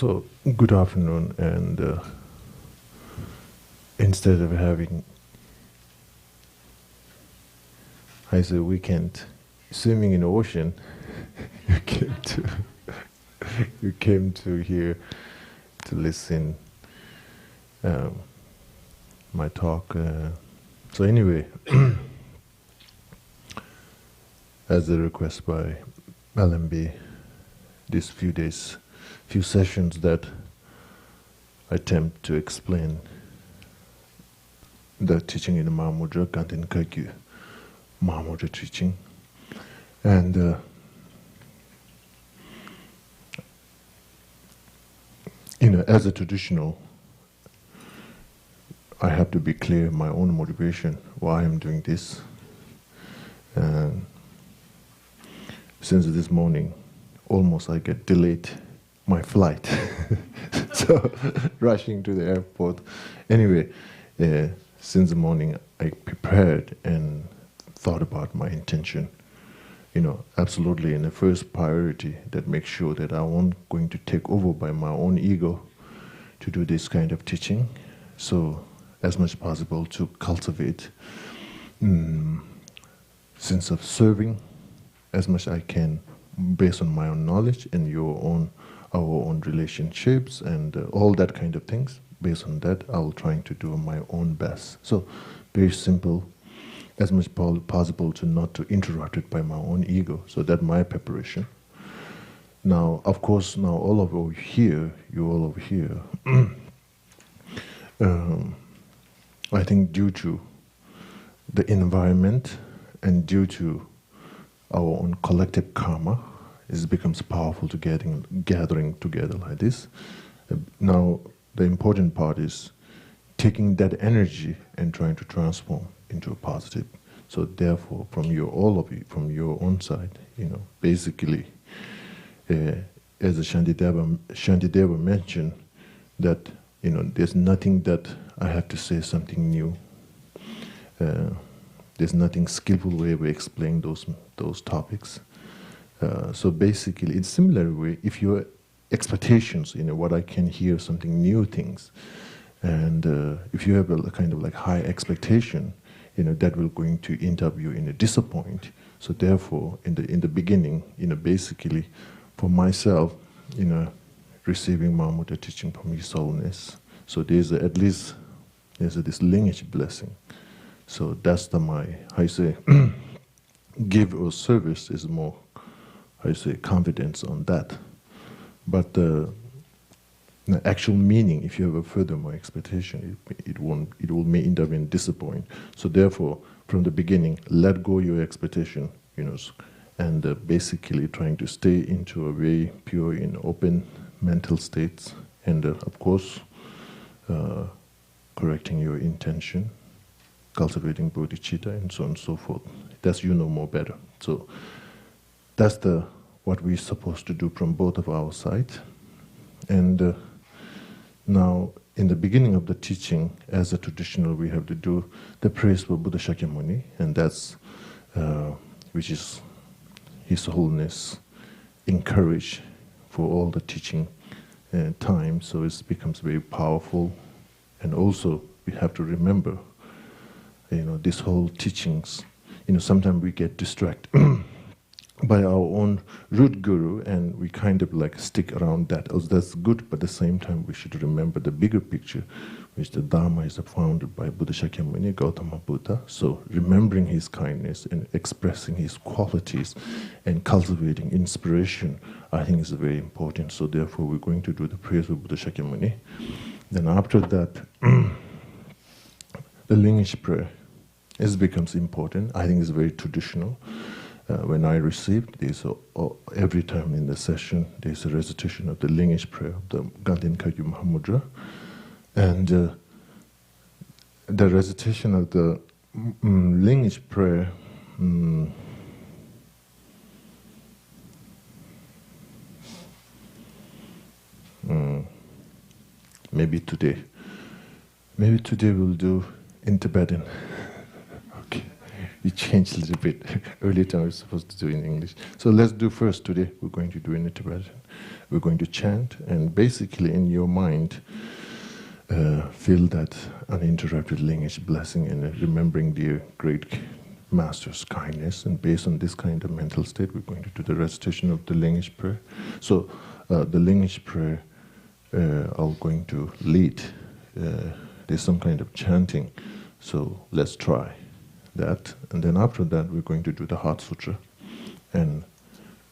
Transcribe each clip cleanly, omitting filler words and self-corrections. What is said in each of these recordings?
So, good afternoon, and instead of having, I say, weekend swimming in the ocean, you came to you came to here to listen my talk. So anyway, as a request by LMB, these few sessions that I attempt to explain the teaching in the Mahamudra, Kanten Kagyu Mahamudra teaching. And as a traditional, I have to be clear my own motivation, why I'm doing this. And since this morning, almost I get delayed my flight. So, rushing to the airport. Anyway, since the morning, I prepared and thought about my intention. Absolutely in the first priority, that makes sure that I won't going to take over by my own ego to do this kind of teaching. So, as much as possible to cultivate sense of serving as much as I can, based on my own knowledge and our own relationships and all that kind of things. Based on that, I will try to do my own best. So, very simple, as much as possible to not to interrupt it by my own ego. So that's my preparation. Now, of course, you all over here, I think due to the environment and due to our own collective karma, it becomes powerful to gathering together like this. Now, the important part is taking that energy and trying to transform into a positive. So therefore, all of you, from your own side, basically, as Shantideva mentioned, that there's nothing that I have to say something new. There's nothing skillful way of explaining those topics. So basically, in similar way, if your expectations, what I can hear something new things, and if you have a kind of like high expectation, that will going to end up you in a disappoint. So therefore, in the beginning, basically, for myself, receiving Mahamudra teaching from His Holiness, so there's this lineage blessing. So that's give or service is more, confidence on that. But the actual meaning, if you have a furthermore expectation, it may end up in disappoint. So therefore, from the beginning, let go your expectation, and basically trying to stay into a very pure and open mental states, and of course, correcting your intention, cultivating bodhicitta, and so on and so forth. That's more better. So that's what we're supposed to do from both of our sides. And now, in the beginning of the teaching, as a traditional, we have to do the praise for Buddha Shakyamuni, and that's which is His Holiness encourage for all the teaching time. So it becomes very powerful, and also we have to remember, this whole teachings. Sometimes we get distracted by our own root guru, and we kind of like stick around that. Also, that's good, but at the same time, we should remember the bigger picture, which the Dharma is founded by Buddha Shakyamuni, Gautama Buddha. So, remembering his kindness and expressing his qualities and cultivating inspiration, I think is very important. So, therefore, we're going to do the prayers of Buddha Shakyamuni. Then, after that, the lineage prayer becomes important. I think it's very traditional. When I received this, every time in the session, there's a recitation of the lineage prayer of the Kanten Kagyu Mahamudra. And the recitation of the lineage prayer maybe today we'll do in Tibetan. Okay. we changed a little bit. Earlier time we were supposed to do in English. So let's do first today. We're going to do in Tibetan. We're going to chant, and basically in your mind, feel that uninterrupted lineage blessing and remembering the great Master's kindness. And based on this kind of mental state, we're going to do the recitation of the lineage prayer. So the lineage prayer, I'm going to lead. There's some kind of chanting. So let's try that. And then after that, we're going to do the Heart Sutra. And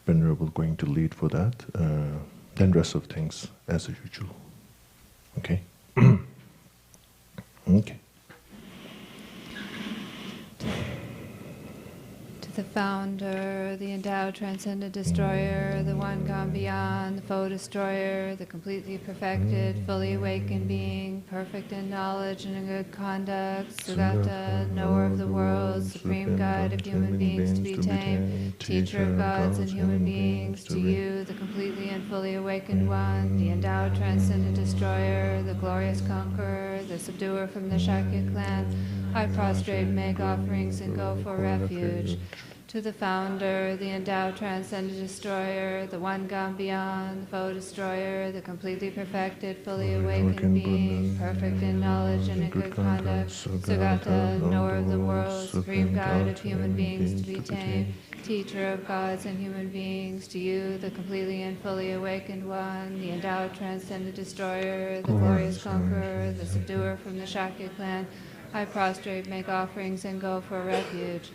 Venerable going to lead for that. Then rest of things as usual. Okay? Okay. To the Founder, the Endowed Transcendent Destroyer, the One Gone Beyond, the Foe Destroyer, the completely perfected, fully awakened being, perfect in knowledge and in good conduct, Sugata, knower of the world, supreme guide of human beings to be tamed, teacher of gods and human beings, to you, the completely and fully awakened One, the Endowed Transcendent Destroyer, the glorious conqueror, the subduer from the Shakya clan, I prostrate, make offerings, and go for refuge. To the Founder, the Endowed Transcendent Destroyer, the One Gone Beyond, the Foe Destroyer, the completely perfected, fully awakened being, perfect in knowledge and in good conduct, Sugata, knower of the world, supreme guide of human beings to be tamed, teacher of gods and human beings, to you, the completely and fully awakened One, the Endowed Transcendent Destroyer, the glorious conqueror, the subduer from the Shakya clan, I prostrate, make offerings, and go for refuge.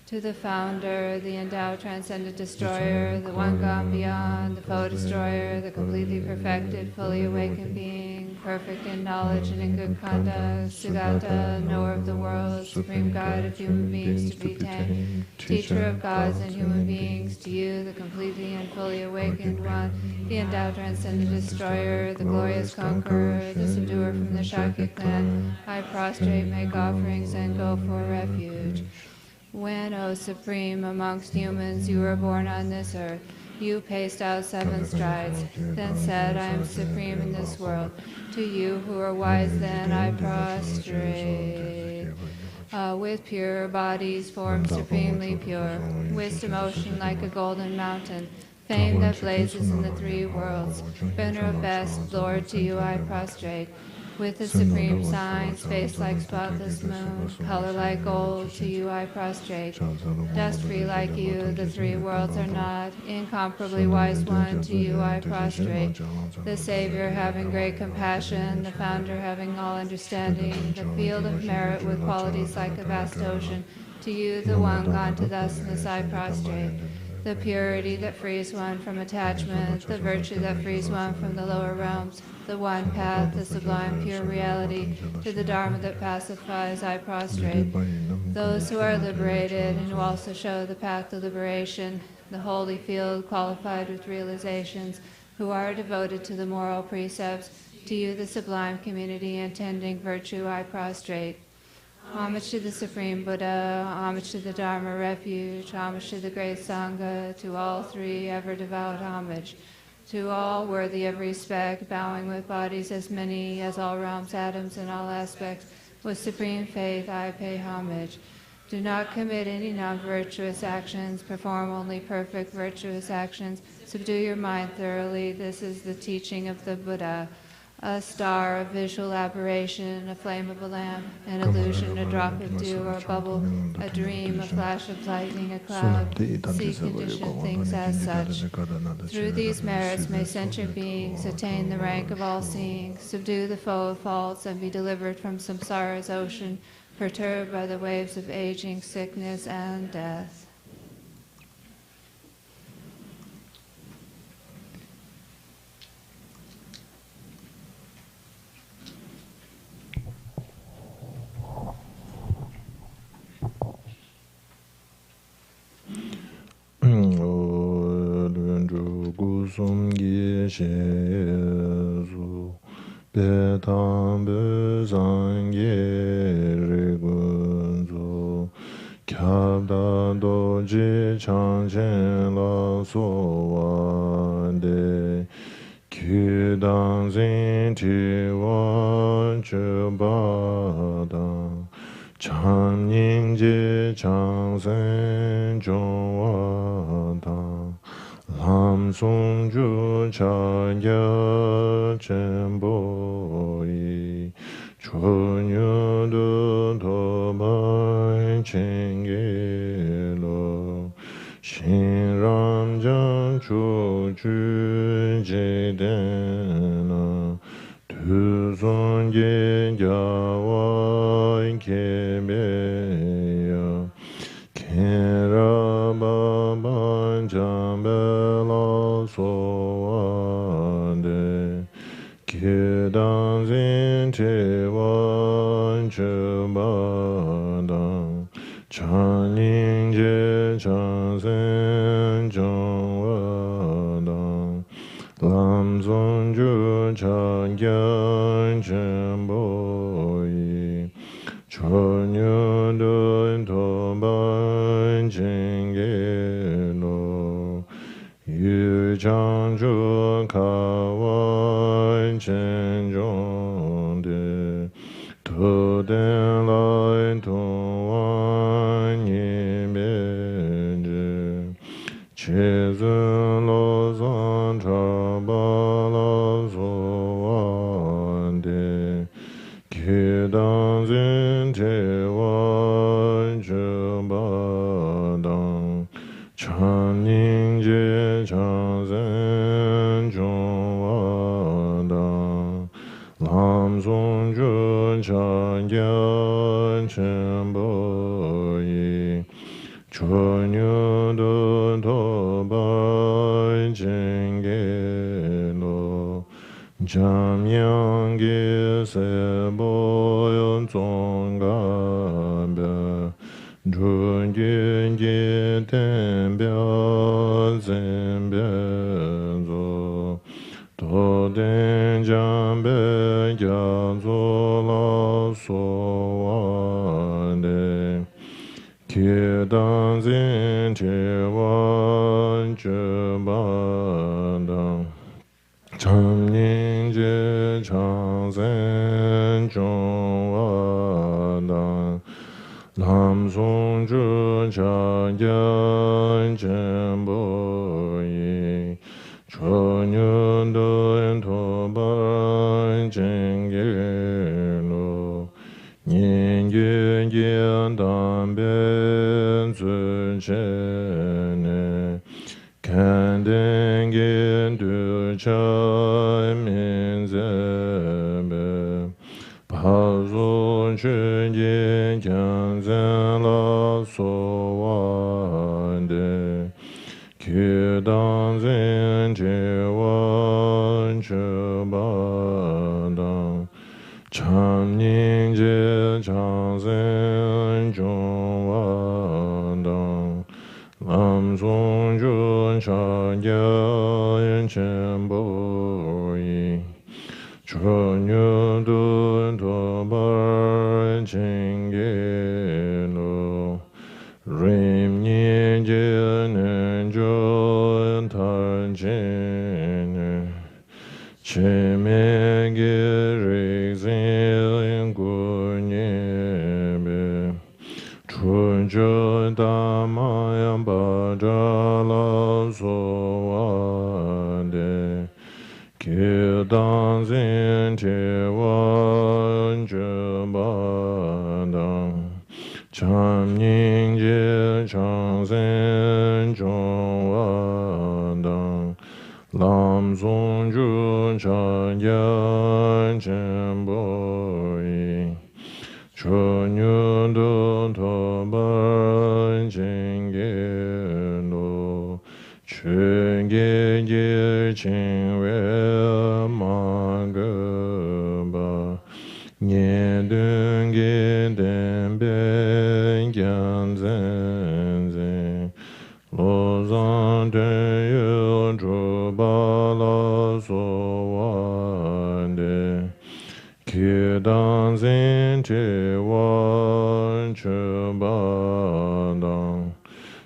To the Founder, the Endowed Transcendent Destroyer, the One Gone Beyond, the Foe Destroyer, the completely perfected, fully awakened being, perfect in knowledge and in good conduct, Sugata, knower of the world, supreme guide of human beings to be tamed, teacher of gods and human beings, to you, the completely and fully awakened One, the Endowed Transcendent Destroyer, the glorious conqueror, the subduer from the Shakya clan, I prostrate, make offerings, and go for refuge. When, O Supreme, amongst humans you were born on this earth, you paced out 7 strides, then said, I am supreme in this world. To you who are wise then I prostrate. With pure bodies formed supremely pure, wisdom ocean like a golden mountain, fame that blazes in the 3 worlds, Venerable best, Lord, to you I prostrate. With the supreme signs, face like spotless moon, color like gold, to you I prostrate. Dust free like you, the 3 worlds are not, incomparably wise One, to you I prostrate. The Savior having great compassion, the Founder having all understanding, the field of merit with qualities like a vast ocean, to you, the One gone to thusness, I prostrate. The purity that frees one from attachment, the virtue that frees one from the lower realms, the one path, the sublime pure reality, to the Dharma that pacifies, I prostrate. Those who are liberated and who also show the path to liberation, the holy field qualified with realizations, who are devoted to the moral precepts, to you, the sublime community intending virtue, I prostrate. Homage to the Supreme Buddha, homage to the Dharma refuge, homage to the great Sangha, to all 3 ever devout homage. To all worthy of respect, bowing with bodies as many as all realms, atoms, and all aspects, with supreme faith I pay homage. Do not commit any non-virtuous actions, perform only perfect virtuous actions, subdue your mind thoroughly, this is the teaching of the Buddha. A star, a visual aberration, a flame of a lamp, an illusion, a drop of dew or a bubble, a dream, a flash of lightning, a cloud, see conditioned things as such. Through these merits may sentient beings attain the rank of all-seeing, subdue the foe of faults, and be delivered from samsara's ocean, perturbed by the waves of aging, sickness, and death. Gusum Gishezu Betam Bezangerigunzu Kyabda Doji Changchen La Sowande Kyudan Zin Tiwa Chubada Cham ning je chang sen jong wa dang lam song ju cha ya chen bo yi chun yu du to bai chen ge lo xin ram jang chu ju je den na tu song ge ja wa ke me ya Kera Baba Jambela Soande Kedan Zin Chewan Chubadang Chaning Je Chansen Jongwadang Lam Zon Ju Chagyan Chemboyi Chonyo Dun Toban Jingelo Yu Chang Ju Kawan Chen Zhongde To Den Lai Tong Wan Yin Benje Che Zun Lo Zan Cha Ba La So Wan De Kedan Zin Te Wan Che Ba Dang Chan Ning Je Chan Zen Zhong Wa Dang Lam Song Ju Chan Yan Chen Bo Yi Chun Yu Du To Bai Chen Ge Lo Jam Yang Ge Se Bo Yon Zong Ga Be Zhun Yin Ge Ten Bia Zen Bia Zo To Den Jam Be Gya Zo La So Wan De Kedan Zin Che Wan Che Ba Dang Cham Ning Je Chang Sen Zhong Wa Dang Lam Song Ju Cha Yan Chen Bo Yi Chon Yun Dun To Ban Chen Ge Lo Yin Yun Yin Dan Ben Zun Chen Ne Kan Den Gen Du Cha Min Zen Be Pa Zun Chun Yin Kyan Zen La So Wan De Kedan Zin Che Wan Che Ba Dang Cham Ning Je Chang Zen Zhong Wa Dang Lam Song Jun Cha Yan Chen Bo Yi Chun Yu Dun To Bar Chen Ge Lo Rim Nyen Je Nen Jun Tar Chen Che Me Ge Rik Zin Gu Nye Be Chun Ju Da Ma Yan Ba Ja La So Wa De Kedan Zin Te Wan Je Ba Dang Cham Ning Je Chang Sen Zhong Wa Dang Lam Song Ju Cha Yan Chen Bo Yi Chun Yu Du To Ban Chen Ge Lo Chun Ge Ge Chen We Ma Ge Ba Nye Dun Ge Den Ben Gyan Zen Zen Lo Zan Den Yu Zhu Ba La So Wan De Kedan Zin Che Wan Che Ba Dang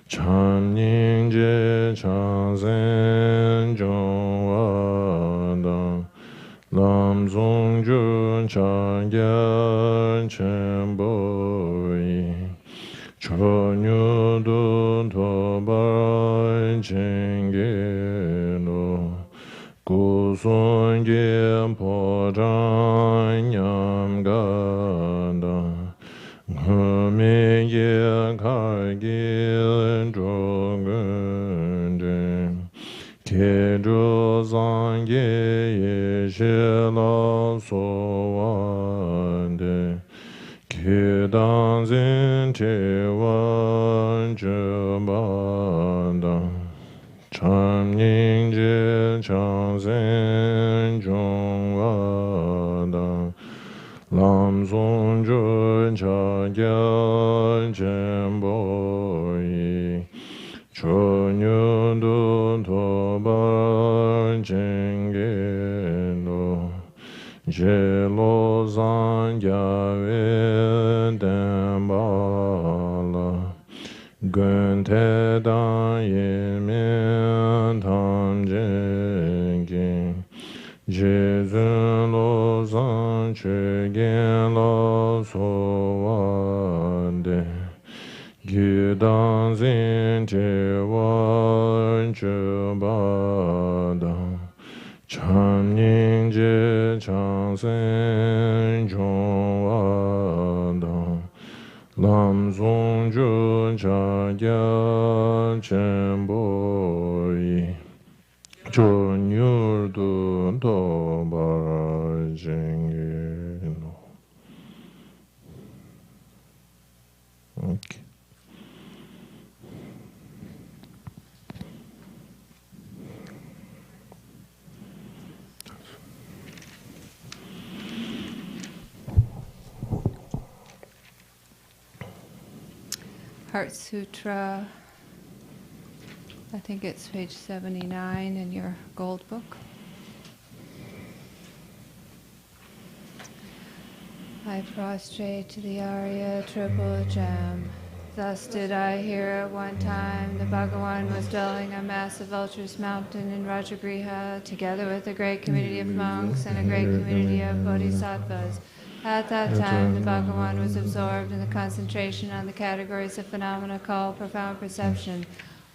Cham Ning Je Chang Zen Zhong Wa Dang Lam Zong Jun Chang Gyan Chen Boi Cho Nyu Dun To Bai Chen Ge No Gu Sun Gyan Po Zhang Nyam Ga Da Ngu Mi Gyan Kar Gyan Zhong Gun Zhen Ke Zhu Zang Ge Ye She La So Wan De Ke Dan Zin Che Wan Zhe Ba Da Cham Ning Je Chang Zin Zhong Wa Da Lam Zong Jun Cha Gyan Chen Bo Yi Cho Nyu Dun To Bar Chen Ge No Je Lo Zang Gya Wen Den Ba La Gun Te Dan Yin Min Tam Jen King Je Zun Lo Zang Che Gen La So Wan De Gu Dan Zin Che Wan Che Ba Da Cham Ning Je Chang Sen Chong Wa Da Lam Zong Jun Cha Gyan Chen Bo Yi Cho Nyu Dun To Ba Jing Ge No. Okay. Heart Sutra, I think it's page 79 in your gold book. I prostrate to the Arya Triple Gem. Thus did I hear at one time the Bhagawan was dwelling on massive Vulture's mountain in Rajagriha, together with a great community of monks and a great community of bodhisattvas. At that time, the Bhagawan was absorbed in the concentration on the categories of phenomena called profound perception.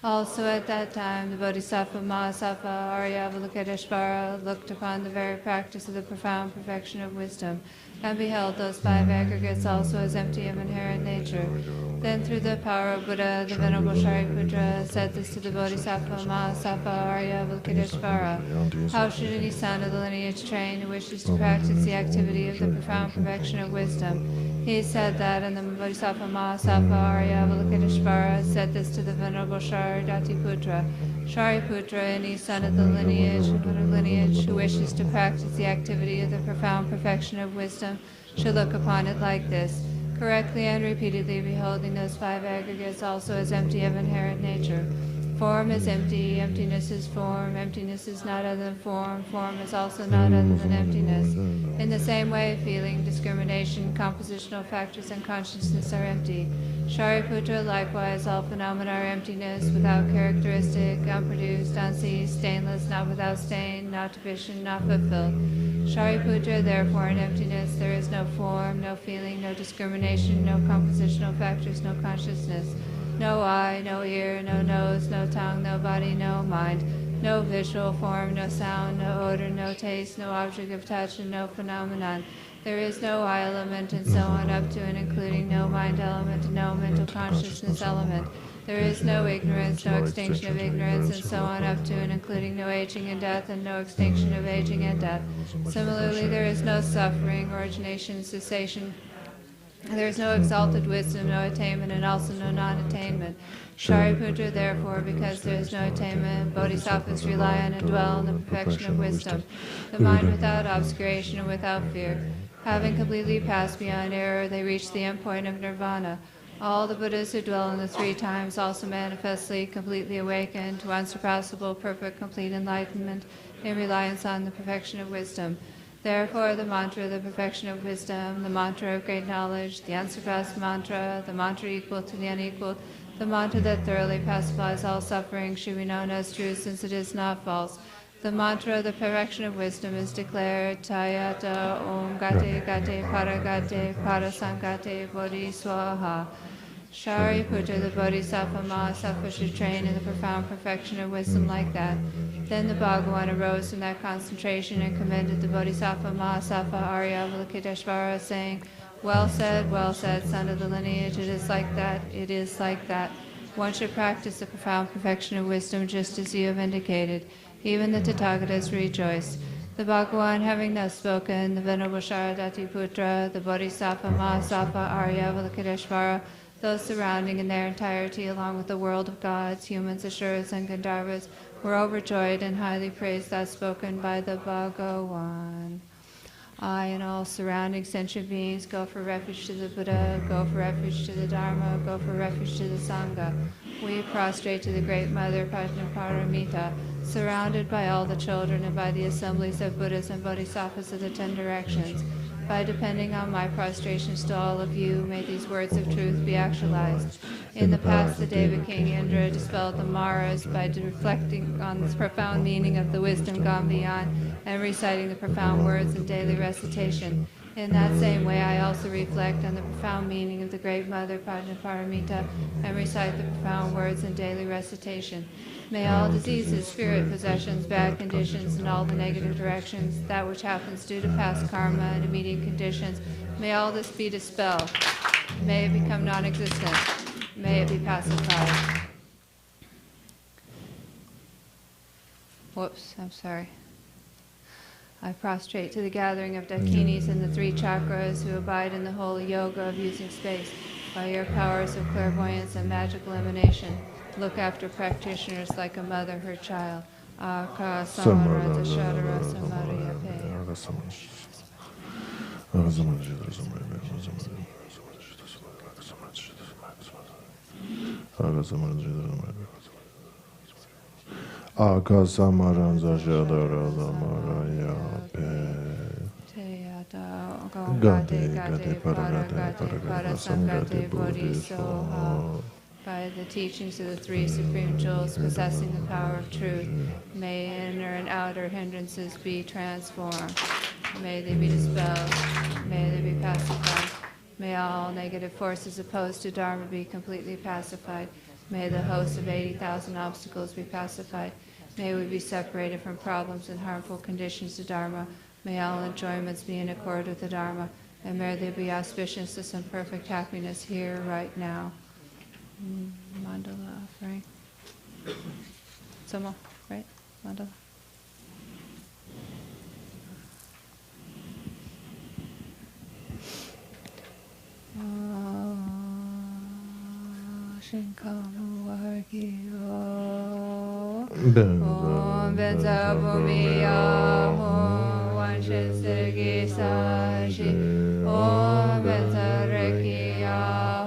Also at that time, the Bodhisattva Mahasattva Arya-Avalokiteshvara looked upon the very practice of the profound perfection of wisdom, and beheld those five aggregates also as empty of inherent nature. Then through the power of Buddha, the Venerable Shariputra said this to the Bodhisattva Mahasattva Arya-Avalokiteshvara: how should any son of the lineage train who wishes to practice the activity of the profound perfection of wisdom? He said that, and the Bodhisattva Mahasattva Arya-Avalokiteshvara said this to the Venerable Shariputra: Shariputra, any son of the lineage who wishes to practice the activity of the profound perfection of wisdom should look upon it like this, correctly and repeatedly beholding those five aggregates also as empty of inherent nature. Form is empty, emptiness is form, emptiness is not other than form, form is also not other than emptiness. In the same way, feeling, discrimination, compositional factors, and consciousness are empty. Shariputra, likewise, all phenomena are emptiness, without characteristic, unproduced, unceased, stainless, not without stain, not deficient, not fulfilled. Shariputra, therefore, in emptiness there is no form, no feeling, no discrimination, no compositional factors, no consciousness. No eye, no ear, no nose, no tongue, no body, no mind, no visual form, no sound, no odor, no taste, no object of touch, and no phenomenon. There is no I element, and so on up to and including no mind element, no mental consciousness element. There is no ignorance, no extinction of ignorance, and so on up to and including no aging and death, and no extinction of aging and death. Similarly, there is no suffering, origination, cessation. There is no exalted wisdom, no attainment, and also no non-attainment. Shariputra, therefore, because there is no attainment, bodhisattvas rely on and dwell on the perfection of wisdom, the mind without obscuration and without fear. Having completely passed beyond error, they reach the end point of nirvana. All the Buddhas who dwell in the three times also manifestly, completely awaken to unsurpassable, perfect, complete enlightenment in reliance on the perfection of wisdom. Therefore, the mantra of the perfection of wisdom, the mantra of great knowledge, the unsurpassed mantra, the mantra equal to the unequaled, the mantra that thoroughly pacifies all suffering should be known as true, since it is not false. The mantra of the perfection of wisdom is declared Tayata Om Gate Gate Paragate Parasangate Bodhi Swaha. Shariputra, the Bodhisattva Mahasattva, should train in the profound perfection of wisdom like that. Then the Bhagavan arose from that concentration and commended the Bodhisattva Mahasattva Arya Avalokiteshvara, saying, well said, son of the lineage, it is like that, it is like that. One should practice the profound perfection of wisdom just as you have indicated. Even the Tathagatas rejoiced. The Bhagavan, having thus spoken, the Venerable Sharadati Putra, the Bodhisattva Mahasattva Arya Avalokiteshvara, those surrounding in their entirety, along with the world of gods, humans, asuras, and Gandharvas, were overjoyed and highly praised thus spoken by the Bhagavan. I and all surrounding sentient beings go for refuge to the Buddha, go for refuge to the Dharma, go for refuge to the Sangha. We prostrate to the Great Mother Paramita, surrounded by all the children and by the assemblies of Buddhas and Bodhisattvas of the 10 directions. By depending on my prostrations to all of you, may these words of truth be actualized. In the past, the Deva King Indra dispelled the Maras by reflecting on this profound meaning of the wisdom gone beyond and reciting the profound words in daily recitation. In that same way, I also reflect on the profound meaning of the Great Mother Paramita and recite the profound words in daily recitation. May all diseases, spirit possessions, bad conditions, and all the negative directions, that which happens due to past karma and immediate conditions, may all this be dispelled. May it become non-existent. May it be pacified. Whoops, I'm sorry. I prostrate to the gathering of Dakinis in the 3 chakras who abide in the holy yoga of using space by your powers of clairvoyance and magical emanation. Look after practitioners like a mother her child. Aka Samarata Shadara Samariya Akasamaranza Shadara Samaraya Gate Gate Paragate Parasangate Bodhi Soha. By the teachings of the 3 supreme jewels possessing the power of truth, may inner and outer hindrances be transformed. May they be dispelled. May they be pacified. May all negative forces opposed to Dharma be completely pacified. May the host of 80,000 obstacles be pacified. May we be separated from problems and harmful conditions to Dharma. May all enjoyments be in accord with the Dharma. And may there be auspiciousness and perfect happiness here, right now. Mandala offering. Somo, right? Mandala. Shinkamu Vargyo Om Benza Bhumiya Om Vanshin Sirgi Sashi Om Benza Rekiya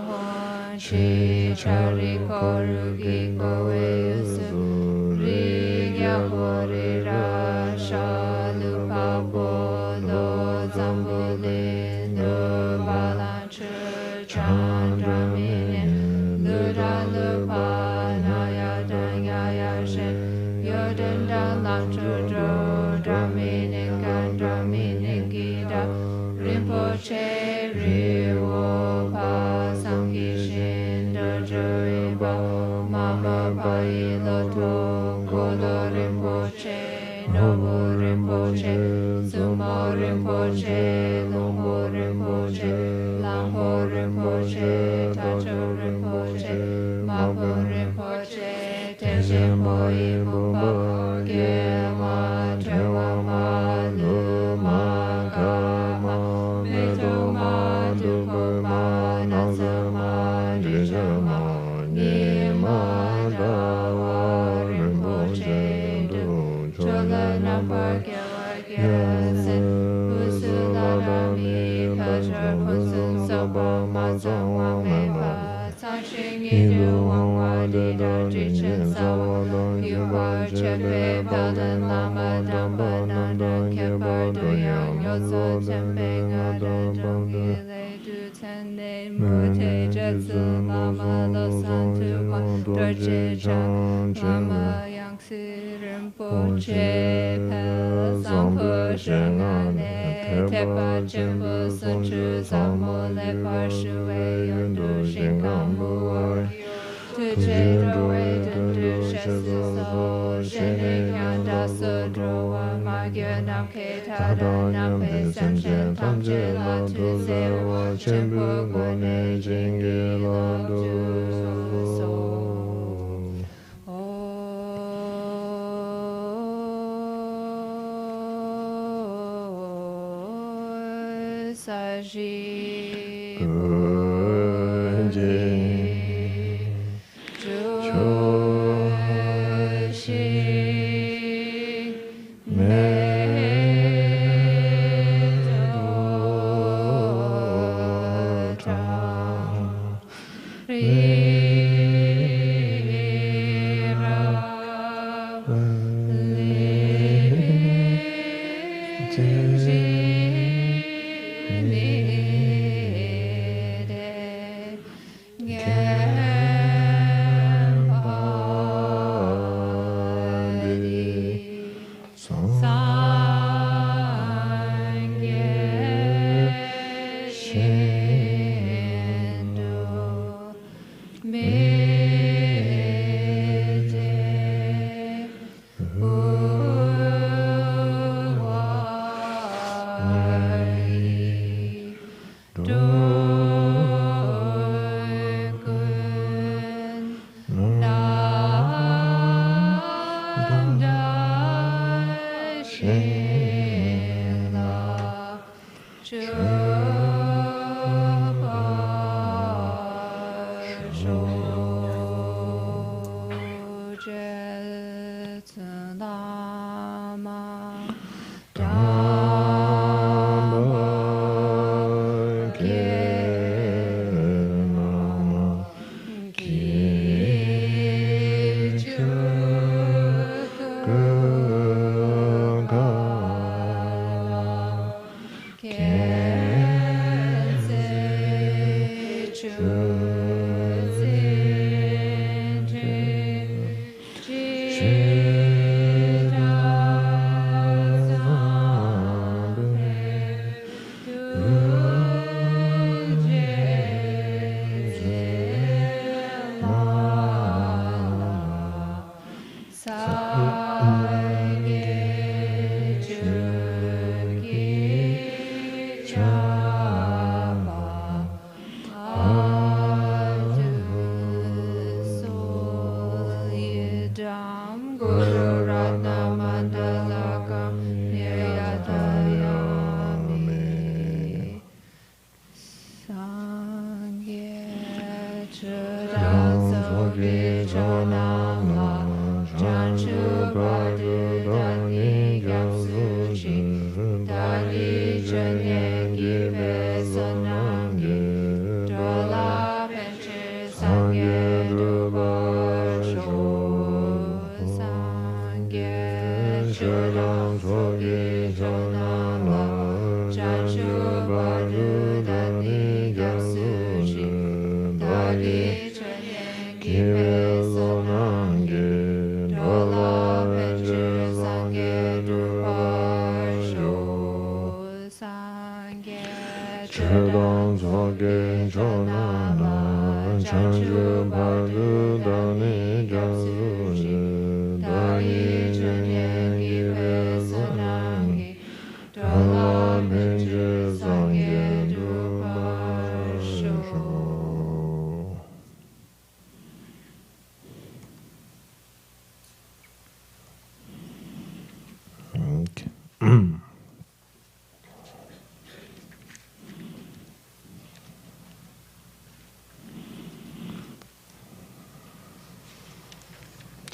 Om Chi Chari Korugi Kowe Yusu Rigya Hori Rasha Lupa Bolo Zambulindo Balanchu Chandra Minin Luda Lupa Naya Danya Shen Yoden Dalam Chudro Draminin Gandraminin Gida Rinpoche Riwo Pa Samkishin Dojo Iba Mama Pai Loto Kodo Rinpoche Nobu Rinpoche Sumo Rinpoche Lumbo Rinpoche Lambo Rinpoche Tacho Rinpoche Mabu Rinpoche Tejimbo Ibupa Gema Trewa Ma Luma Gama Meto Ma Dupo Ma Nasama Dijama Nima Dawa Rinpoche Du Chola Nambar Gyawa Gyasen Usularami Pachar Punsun Soba Mazangwa Mepa Sanshing Idu Wangwa Dida Jichin Sawa Yuwa Chepe Pelden Lama Damba Nanda Kepar Duyang Yoso Tempe Ngada Dongi Le Du tenne mute jetsu lama lo santu ma dorje chan lama Yangsi Rinpoche pel sampo shengane tepa chenpo sunchu samo le parshu e yondu shinkambu tu chendro e dundu shesu so shene kyanda sudrowa magyo namke tada nampe samshen tamche la tu sewa chenpo gone jenge la do so Saji Bunji Joshi Medota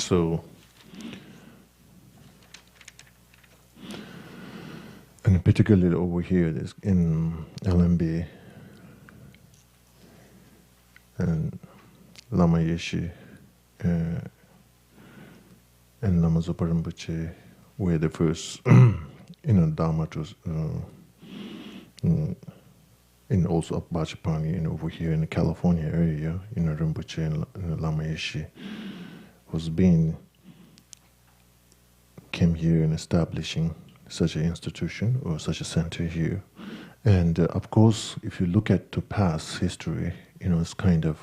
So, and particularly over here, this in LMB and Lama Yeshe and Lama Zopa Rinpoche were the first, Dharma to and also up Bachapani, over here in the California area, Rinpoche and Lama Yeshe came here and establishing such an institution or such a center here. And of course, if you look at the past history, it's kind of,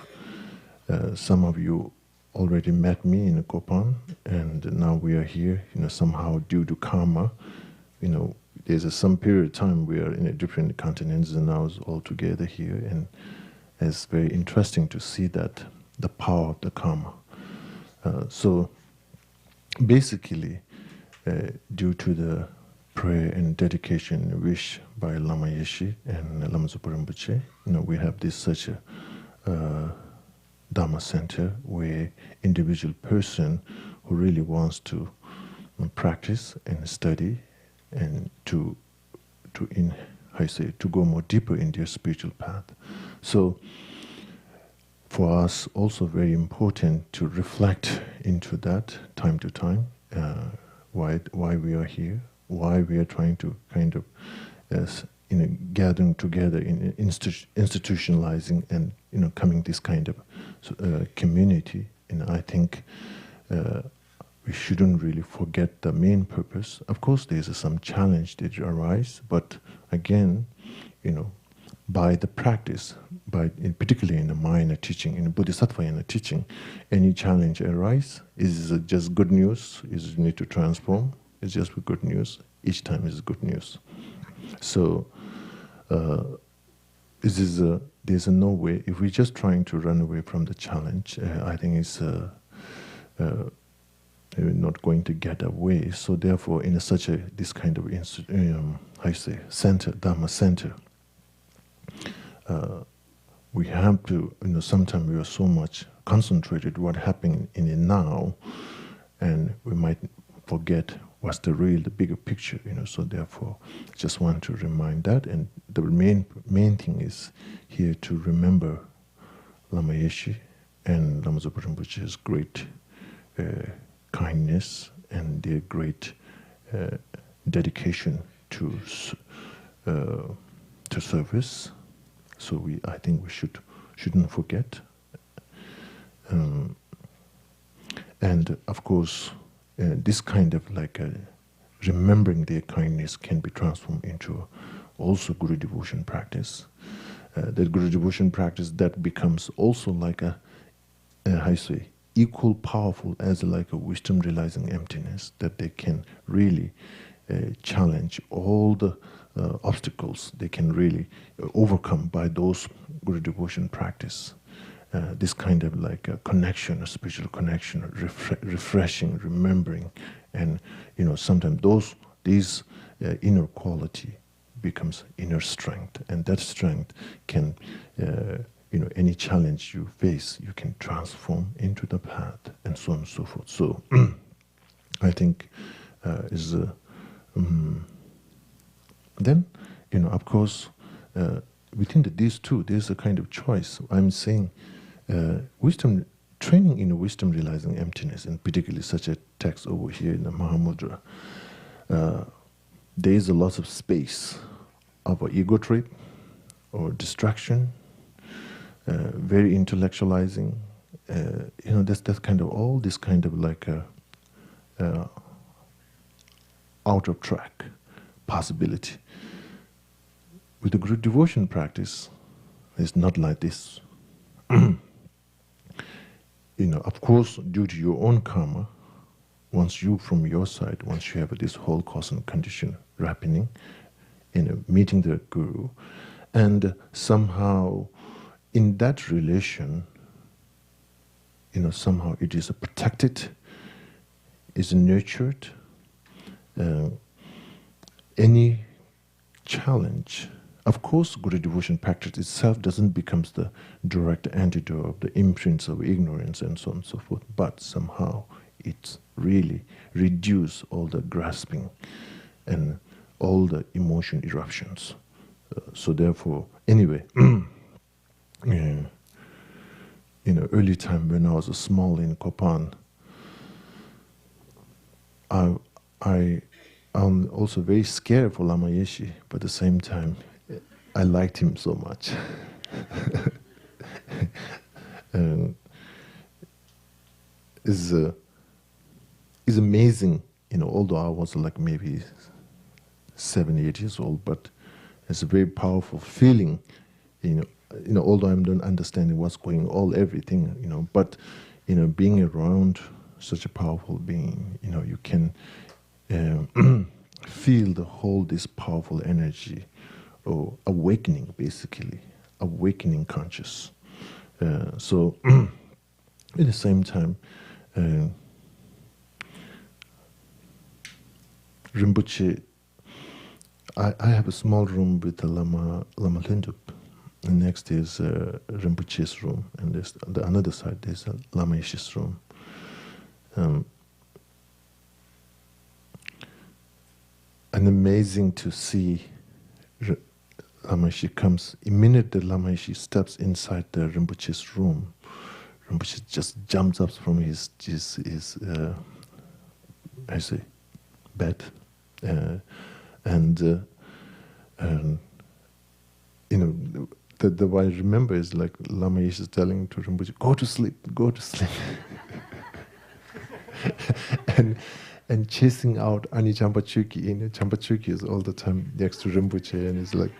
some of you already met me in Kopan, and now we are here, somehow due to karma, there's some period of time we are in a different continents and now it's all together here, and it's very interesting to see that, the power of the karma. So basically, due to the prayer and dedication and wish by Lama Yeshe and Lama Zopa Rinpoche, we have this such a Dharma center where individual person who really wants to practice and study and to go more deeper in their spiritual path. So for us also very important to reflect into that time to time, why we are here, why we are trying to kind of gathering together in institutionalizing and coming this kind of community. And I think we shouldn't really forget the main purpose. Of course, there's some challenge that arise, but again, by the practice, particularly in the minor teaching, in the Bodhisattvayana teaching, any challenge arise is just good news. Is you need to transform. It's just good news. Each time is good news. So there's no way. If we're just trying to run away from the challenge, I think it's we're not going to get away. So therefore, in this kind of center, Dharma center, we have to, sometimes we are so much concentrated what happening in the now, and we might forget what's the bigger picture, So therefore, I just want to remind that, and the main thing is here to remember Lama Yeshe and Lama Zopa Rinpoche's great kindness and their great dedication to service. So I think we shouldn't forget. And of course, this kind of remembering their kindness can be transformed into also Guru devotion practice. That Guru devotion practice that becomes also like equal powerful as a wisdom realizing emptiness, that they can really challenge all the obstacles. They can really overcome by those Guru devotion practice. This kind of a connection, a spiritual connection, refreshing, remembering, and sometimes these inner quality becomes inner strength, and that strength can any challenge you face, you can transform into the path, and so on and so forth. So I think then of course within these two there's a kind of choice. I'm saying wisdom training in wisdom realizing emptiness, and particularly such a text over here in the Mahamudra, there is a lot of space of an ego trip or distraction, very intellectualizing, that's kind of all this kind of out of track possibility. With the Guru devotion practice, it's not like this. Of course, due to your own karma, once you have this whole cause and condition happening, meeting the Guru, and somehow in that relation, somehow it is protected, is nurtured. Any challenge, of course, Guru devotion practice itself doesn't become the direct antidote of the imprints of ignorance and so on and so forth, but somehow it's really reduce all the grasping and all the emotion eruptions. So therefore, anyway, early time when I was small in Kopan, I'm also very scared for Lama Yeshe, but at the same time, I liked him so much. And is amazing, although I was like maybe 7, 8 years old, but it's a very powerful feeling, although I'm not understanding what's going on, everything, but, being around such a powerful being, you can feel this powerful energy, or awakening, basically, awakening conscious. So, at the same time, Rinpoche, I have a small room with the Lama Lindup. And next is Rinpoche's room, and there's the another side there's Lama Yeshe's room. And amazing to see Lama Yeshe comes. Immediately Lama Yeshe steps inside the Rinpoche's room, Rinpoche just jumps up from his bed, and the what I remember is like Lama Yeshe is telling to Rinpoche, go to sleep, and chasing out Ani Champachuki. Champachuki is all the time next to Rinpoche, and it's like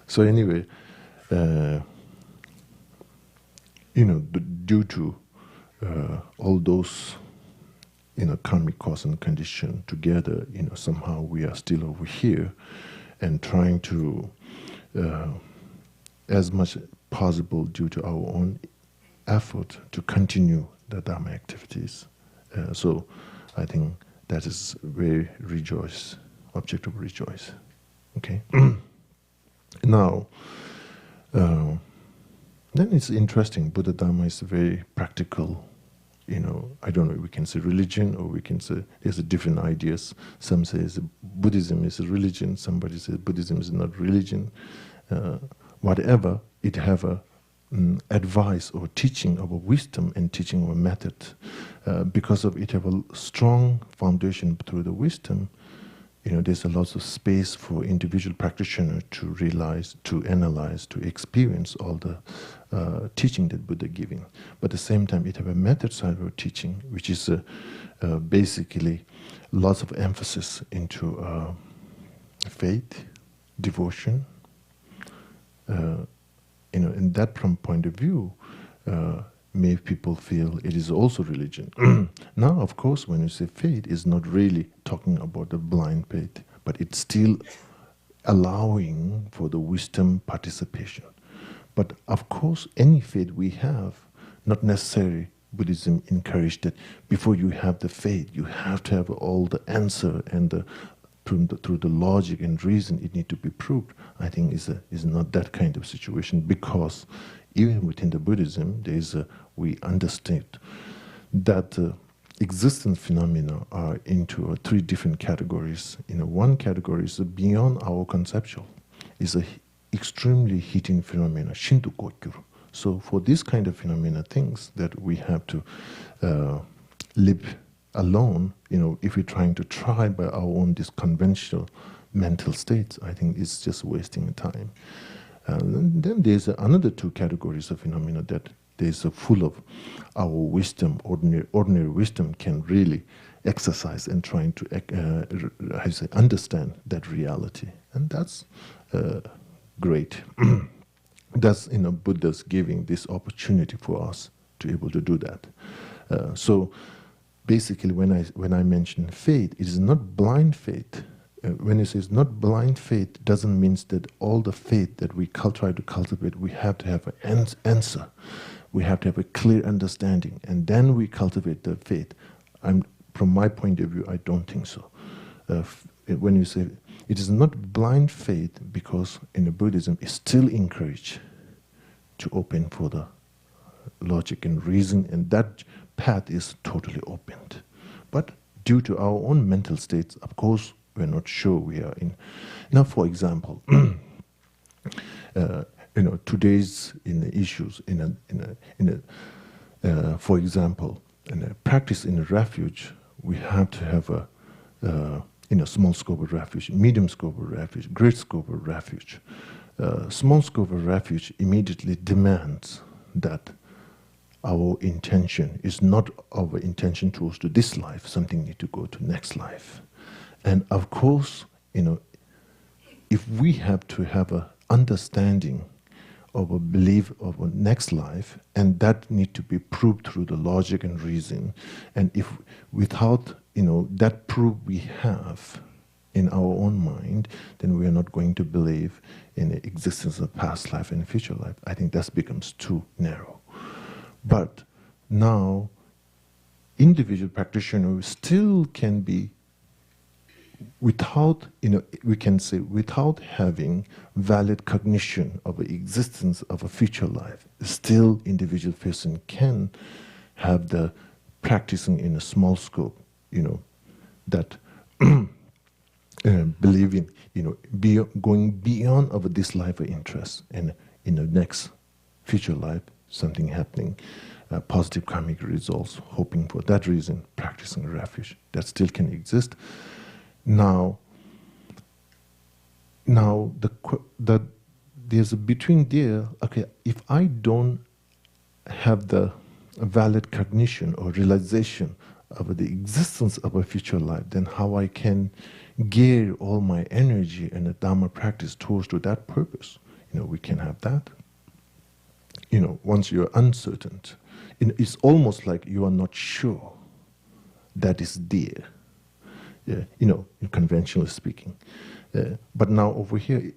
so anyway, due to all those karmic cause and condition together, somehow we are still over here and trying to, as much possible due to our own effort, to continue the Dharma activities. So I think that is very object of rejoice. Okay. Now, then it's interesting. Buddha Dharma is very practical. I don't know, we can say religion, or we can say there's different ideas. Some say Buddhism is a religion, somebody says Buddhism is not religion. Whatever, it have a advice or teaching of a wisdom and teaching of a method. Because of it have a strong foundation through the wisdom, there's a lot of space for individual practitioner to realize, to analyze, to experience all the teaching that Buddha giving. But at the same time, it have a method side of teaching, which is basically lots of emphasis into faith, devotion. In that from point of view, may people feel it is also religion. Now, of course, when you say faith, it's not really talking about the blind faith, but it's still allowing for the wisdom participation. But of course, any faith we have, not necessarily Buddhism encouraged that before you have the faith, you have to have all the answer and through the logic and reason it need to be proved. I think is not that kind of situation, because even within the Buddhism, we understand that existence phenomena are into 3 different categories. One category is beyond our conceptual, is a extremely heating phenomena, shinto kokyuru. So for this kind of phenomena, things that we have to live alone, if we're trying to try by our own this conventional mental states, I think it's just wasting time. And then there's another 2 categories of phenomena that there's full of our wisdom, ordinary wisdom can really exercise and trying to understand that reality. And that's great. That's Buddha's giving this opportunity for us to be able to do that. So basically, when I mention faith, it is not blind faith. When it says not blind faith, doesn't mean that all the faith that we try to cultivate, we have to have an answer. We have to have a clear understanding, and then we cultivate the faith. From my point of view, I don't think so. When you say it is not blind faith, because in the Buddhism, it's still encouraged to open for the logic and reason, and that path is totally opened. But due to our own mental states, of course, we're not sure we are in. Now, for example, today's issues for example, in a practice in a refuge, we have to have small scope of refuge, medium scope of refuge, great scope of refuge. Small scope of refuge immediately demands that our intention is not our intention towards to this life, something need to go to next life. And of course, if we have to have an understanding of a belief of a next life, and that need to be proved through the logic and reason, and if without that proof we have in our own mind, then we are not going to believe in the existence of past life and future life. I think that becomes too narrow. But now, individual practitioners still can be, without, we can say, without having valid cognition of the existence of a future life, still individual person can have the practicing in a small scope, that believing, going beyond of this life of interest, and in the next future life, something happening, positive karmic results, hoping for that reason, practicing refuge, that still can exist. Now there's a between there. Okay, if I don't have the valid cognition or realization of the existence of a future life, then how I can gear all my energy and the Dharma practice towards to that purpose? We can have that. Once you're uncertain, it's almost like you are not sure that is there. Conventionally speaking. But now over here,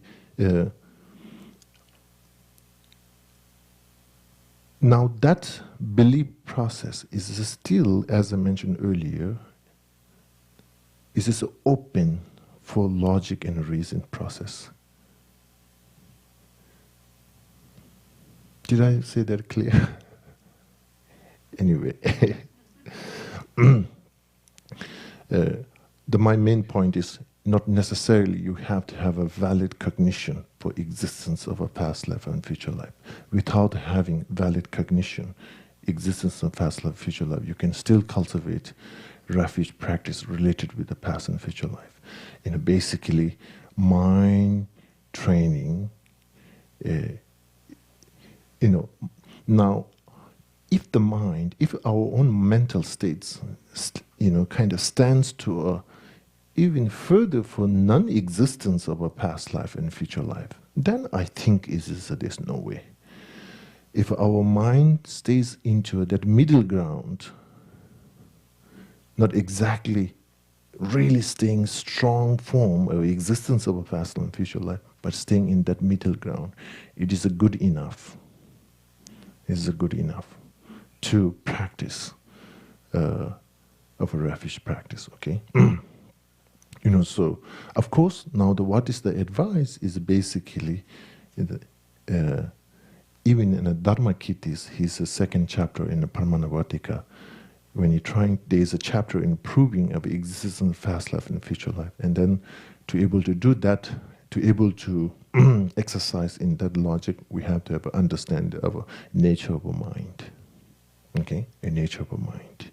now that belief process is still, as I mentioned earlier, is open for logic and reason process. Did I say that clear? Anyway, my main point is not necessarily you have to have a valid cognition for existence of a past life and future life. Without having valid cognition, existence of past life, future life, you can still cultivate refuge practice related with the past and future life. Basically, mind training. Now, if the mind, if our own mental states, kind of stands to a even further for non-existence of a past life and future life, then I think there's no way. If our mind stays into that middle ground, not exactly really staying strong form of existence of a past and future life, but staying in that middle ground, it is good enough. It is good enough to practice of a refuge practice, okay? So of course, now what is the advice is basically, even in the Dharmakittis, his second chapter in the Paramahanavatika, when you're trying, there's a chapter in proving of existence of past life and future life, and then to able to do that, to able to exercise in that logic, we have to have an understanding of a nature of a mind, okay, a nature of a mind.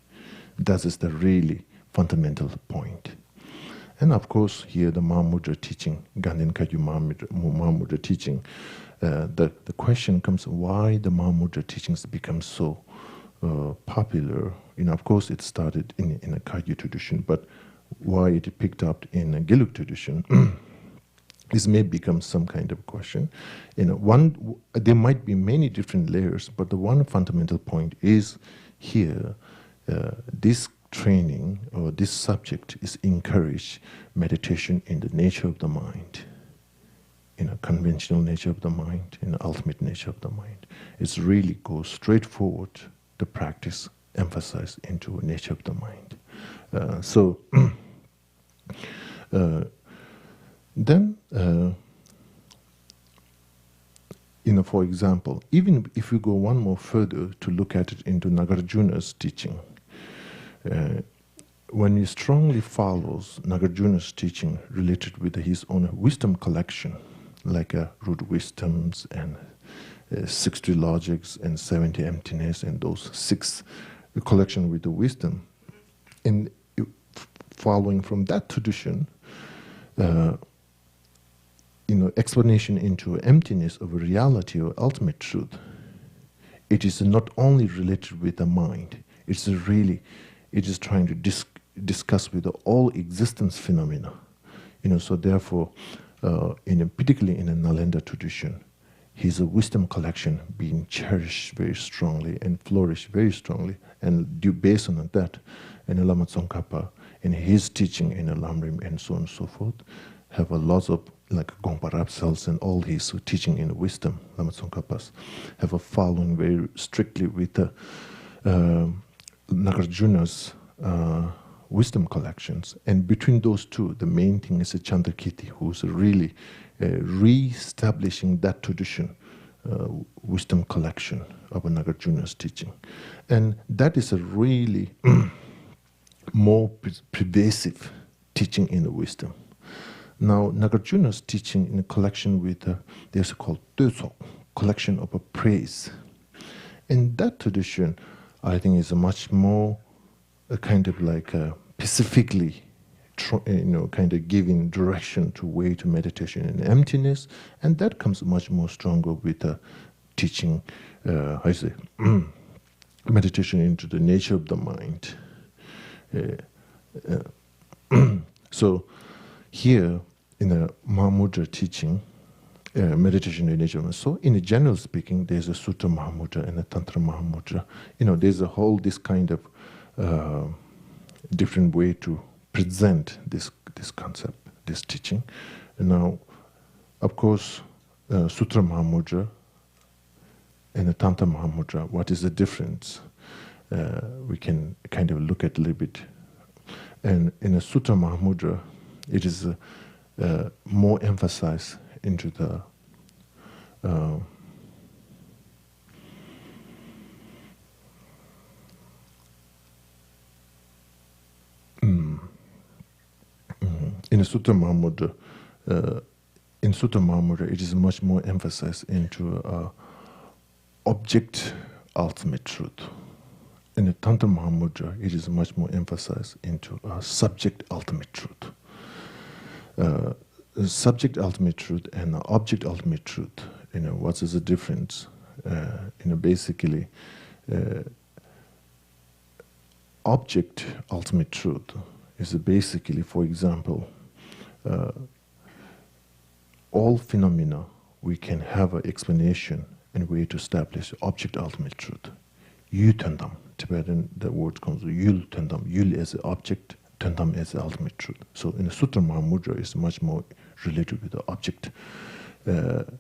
That is the really fundamental point. And of course, here the Mahamudra teaching, Ganden Kagyu Mahamudra teaching, the question comes, why the Mahamudra teachings become so popular? Of course, it started in a Kagyu tradition, but why it picked up in a Gelug tradition, this may become some kind of question. There might be many different layers, but the one fundamental point is here, this training or this subject is encourage meditation in the nature of the mind, in a conventional nature of the mind, in the ultimate nature of the mind. It's really goes straight forward to practice, emphasize into a nature of the mind. Then, for example, even if we go one more further to look at it into Nagarjuna's teaching, when he strongly follows Nagarjuna's teaching related with his own wisdom collection, like root wisdoms and 60 logics and 70 emptiness and those 6 collection with the wisdom, and following from that tradition, explanation into emptiness of a reality or ultimate truth, it is not only related with the mind, it is trying to discuss with all existence phenomena. So therefore, particularly in a Nalanda tradition, his wisdom collection being cherished very strongly and flourished very strongly, and based on that, and Lama Tsongkhapa in his teaching in Lamrim and so on and so forth, have a lot of like Gongpa Rapsals and all his teaching in wisdom, Lama Tsongkhapas, have a following very strictly with Nagarjuna's wisdom collections. And between those two, the main thing is Chandrakirti, who's really re-establishing that tradition, wisdom collection of Nagarjuna's teaching. And that is a really more pervasive teaching in the wisdom. Now, Nagarjuna's teaching in a collection with, there's called Dösok, collection of praise. And that tradition, I think, is a much more kind of like specifically, kind of giving direction to way to meditation in emptiness, and that comes much more stronger with teaching, meditation into the nature of the mind. So here in the Mahamudra teaching, meditation in the nature of the mind. So in general speaking, there's a Sutra Mahamudra and a Tantra Mahamudra. There's a whole this kind of different way to present this concept, this teaching. And now, of course, Sutra Mahamudra and the Tantra Mahamudra, what is the difference? We can kind of look at a little bit. And in a Sutra Mahamudra, it is more emphasized into the in a Sutta Mahamudra, it is much more emphasized into object ultimate truth. In the Tantra Mahamudra, it is much more emphasized into subject ultimate truth. Subject ultimate truth and object ultimate truth. What is the difference? Basically, object ultimate truth is basically, for example, all phenomena we can have an explanation and way to establish object ultimate truth. Yutendam, Tibetan, the word comes yul tendam, yul as an object, tendam as the ultimate truth. So in the Sutra Mahamudra is much more related with the object. And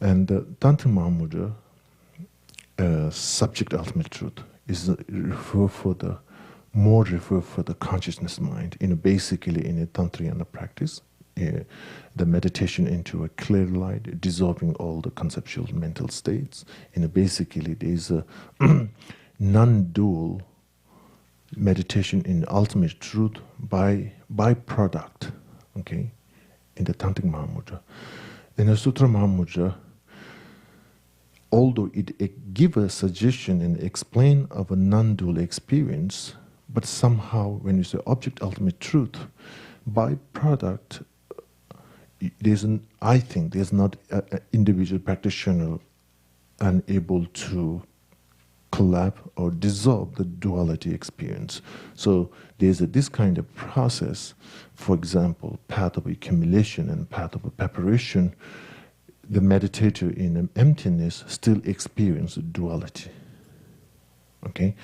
the Tantra Mahamudra, subject ultimate truth, is refer for the consciousness mind. Basically in a Tantriana practice, the meditation into a clear light, dissolving all the conceptual mental states. Basically there is a non-dual meditation in ultimate truth by byproduct, okay, in the Tantric Mahamudra. In the Sutra Mahamudra, although it gives a suggestion and explain of a non-dual experience, but somehow when you say object ultimate truth, byproduct, I think there's not an individual practitioner unable to collapse or dissolve the duality experience. So there's this kind of process, for example, path of accumulation and path of preparation. The meditator in emptiness still experiences duality. Okay,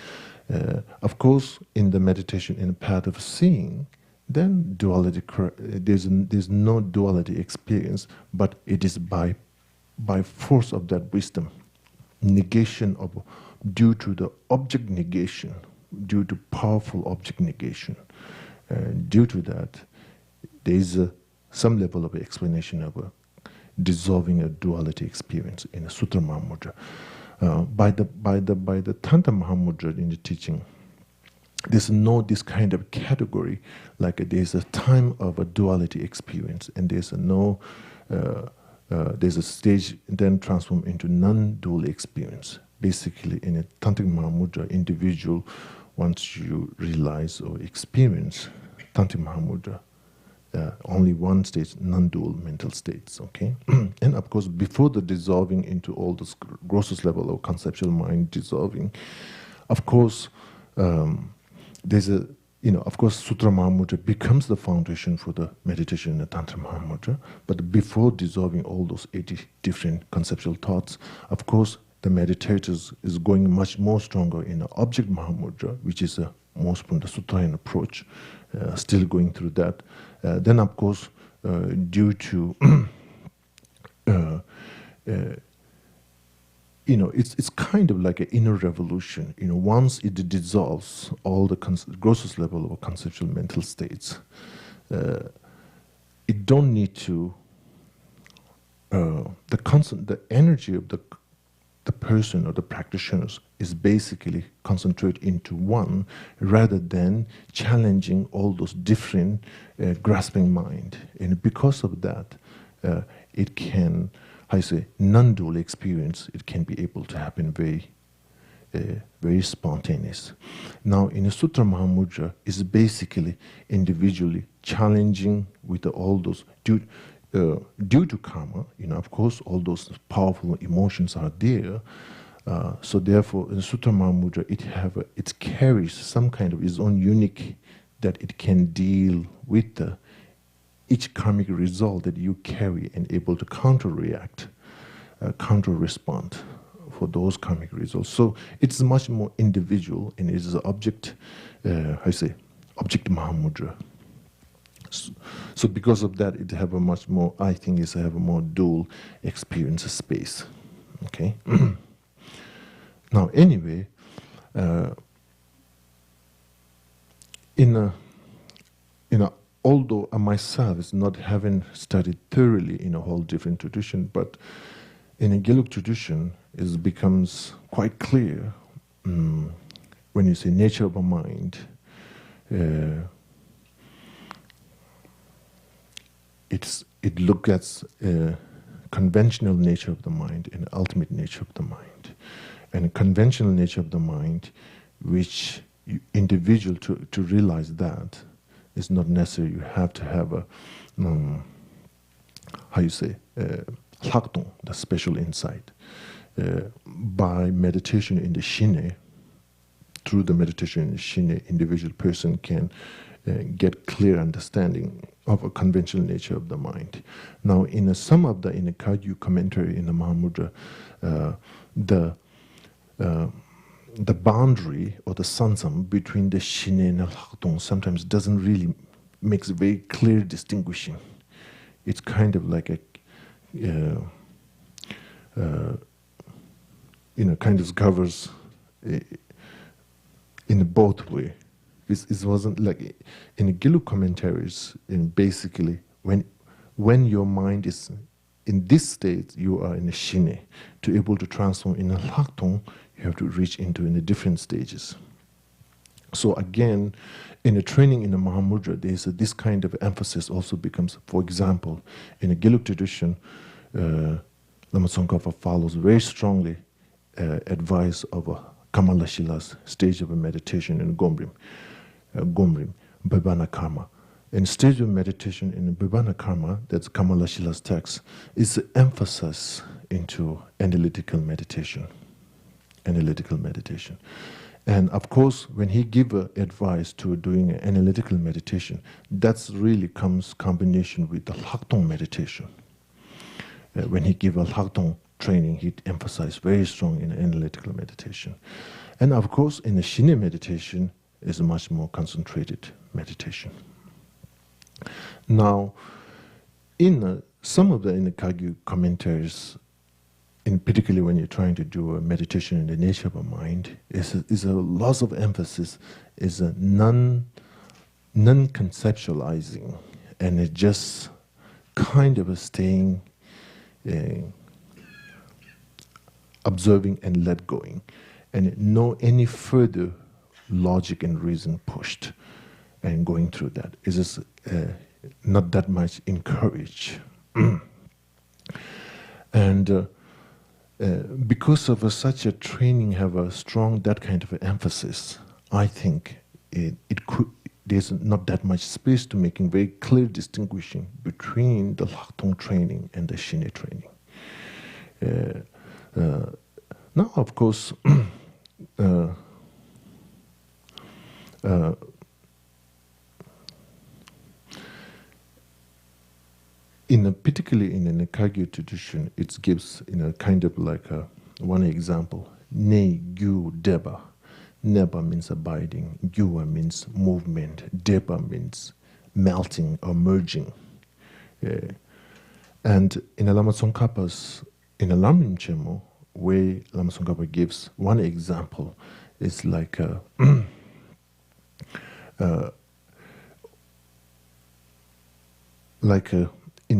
of course, in the meditation in the path of seeing, then duality, there's no duality experience, but it is by force of that wisdom, negation of due to the object negation, due to powerful object negation, and due to that, there is some level of explanation of dissolving a duality experience in a Sutra Mahamudra. By the Tantra Mahamudra in the teaching, there's no this kind of category, like there's a time of a duality experience, and there's there's a stage then transform into non-dual experience. Basically, in a Tantric Mahamudra, individual once you realize or experience Tantra Mahamudra, only one stage, non-dual mental states, okay? And of course, before the dissolving into all this grossest level of conceptual mind dissolving, of course, there's a, of course, Sutra Mahamudra becomes the foundation for the meditation in the Tantra Mahamudra, but before dissolving all those 80 different conceptual thoughts, of course, the meditators is going much more stronger in the object Mahamudra, which is a most from the Sutrayan approach, still going through that. Then, of course, due to it's kind of like an inner revolution. Once it dissolves all the grossest level of conceptual mental states, it don't need to the energy of the person or the practitioners is basically concentrate into one, rather than challenging all those different grasping mind. And because of that, it can, I say, non-dual experience, it can be able to happen very spontaneous. Now, in a Sutra Mahamudra, is basically individually challenging with all those due to karma. Of course, all those powerful emotions are there. So therefore, in Sutra Mahamudra, it carries some kind of its own unique that it can deal with each karmic result that you carry and able to counter-react, counter-respond for those karmic results. So it's much more individual, and it is an object, object Mahamudra. So because of that, it have a much more, I think it's have a more dual experience space. Okay? Now, anyway, although myself is not having studied thoroughly in a whole different tradition, but in a Gelug tradition, it becomes quite clear when you say nature of a mind. It looks at conventional nature of the mind and ultimate nature of the mind. And a conventional nature of the mind, which individual to realize that is not necessary. You have to have a laktung, the special insight. By meditation in the Shine, through the meditation in the Shine, individual person can get clear understanding of a conventional nature of the mind. Now, in the Kagyu commentary in the Mahamudra, the boundary or the sansam between the Shine and the laktung sometimes doesn't really makes very clear distinguishing. It's kind of like a kind of covers in both way. It wasn't like in the Gilu commentaries. Basically, when your mind is in this state, you are in a Shine. To able to transform in a laktung, you have to reach into in the different stages. So again, in the training in the Mahamudra, there's this kind of emphasis also becomes, for example, in the Gelug tradition, Lama Tsongkhapa follows very strongly advice of a Kamalashila's stage of a meditation in Gomrim, Bhavana Karma. In stage of meditation in Bhavana Karma, that's Kamalashila's text, is the emphasis into analytical meditation. And of course, when he give advice to doing an analytical meditation, that's really comes combination with the laktung meditation. When he give a laktung training, he emphasized very strong in analytical meditation. And of course, in the Shine meditation is a much more concentrated meditation. Now, in some of the Kagyu commentaries, in particularly when you're trying to do a meditation in the nature of a mind, is a loss of emphasis, is a non-conceptualizing, and it just kind of a staying, observing and let going, and no any further logic and reason pushed, and going through that is just not that much encouraged. And because of such a training have a strong that kind of emphasis, I think it could. There's not that much space to making very clear distinguishing between the Laktong training and the Shine training. Now, of course, particularly in the Kagyu tradition, it gives kind of like one example. Ne gyu deba. Neba means abiding. Gyua means movement. Deba means melting or merging. And in the Lama Tsongkhapa's, in the Lamrim Chemo, where Lama Tsongkhapa gives one example, it's like in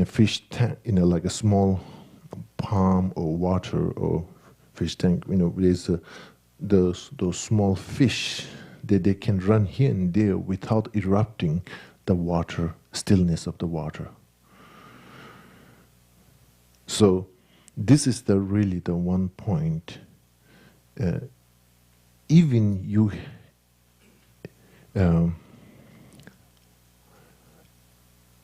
a fish tank, like a small palm or water or fish tank, there's those small fish that they can run here and there without erupting the water, stillness of the water. So this is really the one point. Even you,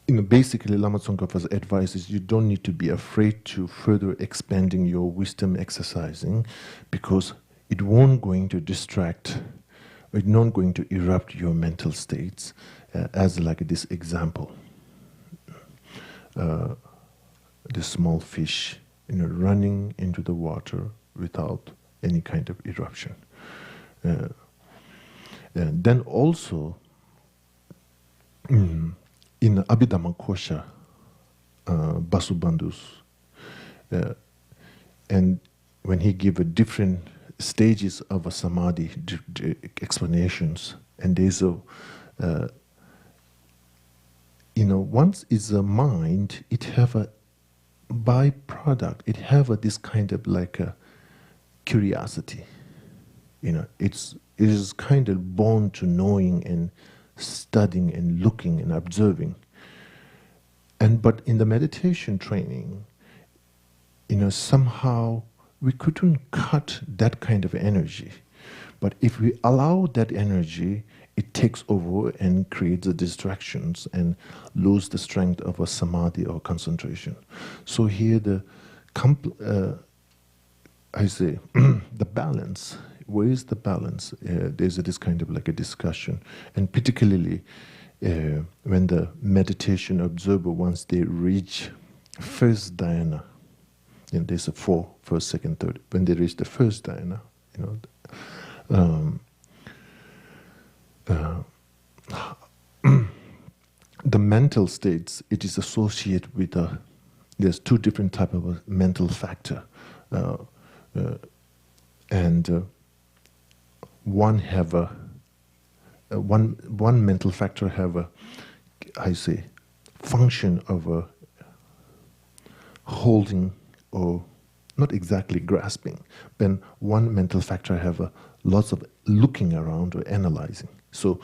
basically Lama Tsongkhapa's advice is you don't need to be afraid to further expanding your wisdom exercising, because it won't going to distract, or it's not going to erupt your mental states, as like this example. The small fish, running into the water without any kind of eruption. And then also, in Abhidhamma Kosha, Vasubandhu's, and when he gave a different stages of a samadhi explanations, and there's once is a mind, it have a byproduct, it have this kind of like a curiosity. It is kind of born to knowing and studying and looking and observing. But in the meditation training, somehow we couldn't cut that kind of energy. But if we allow that energy, it takes over and creates the distractions and lose the strength of a samadhi or concentration. So here the the balance. Where is the balance? There's this kind of like a discussion, and particularly when the meditation observer, once they reach first dhyana, there's a 4, first, second, third. When they reach the first dhyana, the mental states, it is associated with there's 2 different type of a mental factor, and one have one mental factor have function of holding or not exactly grasping. Then one mental factor have lots of looking around or analyzing. So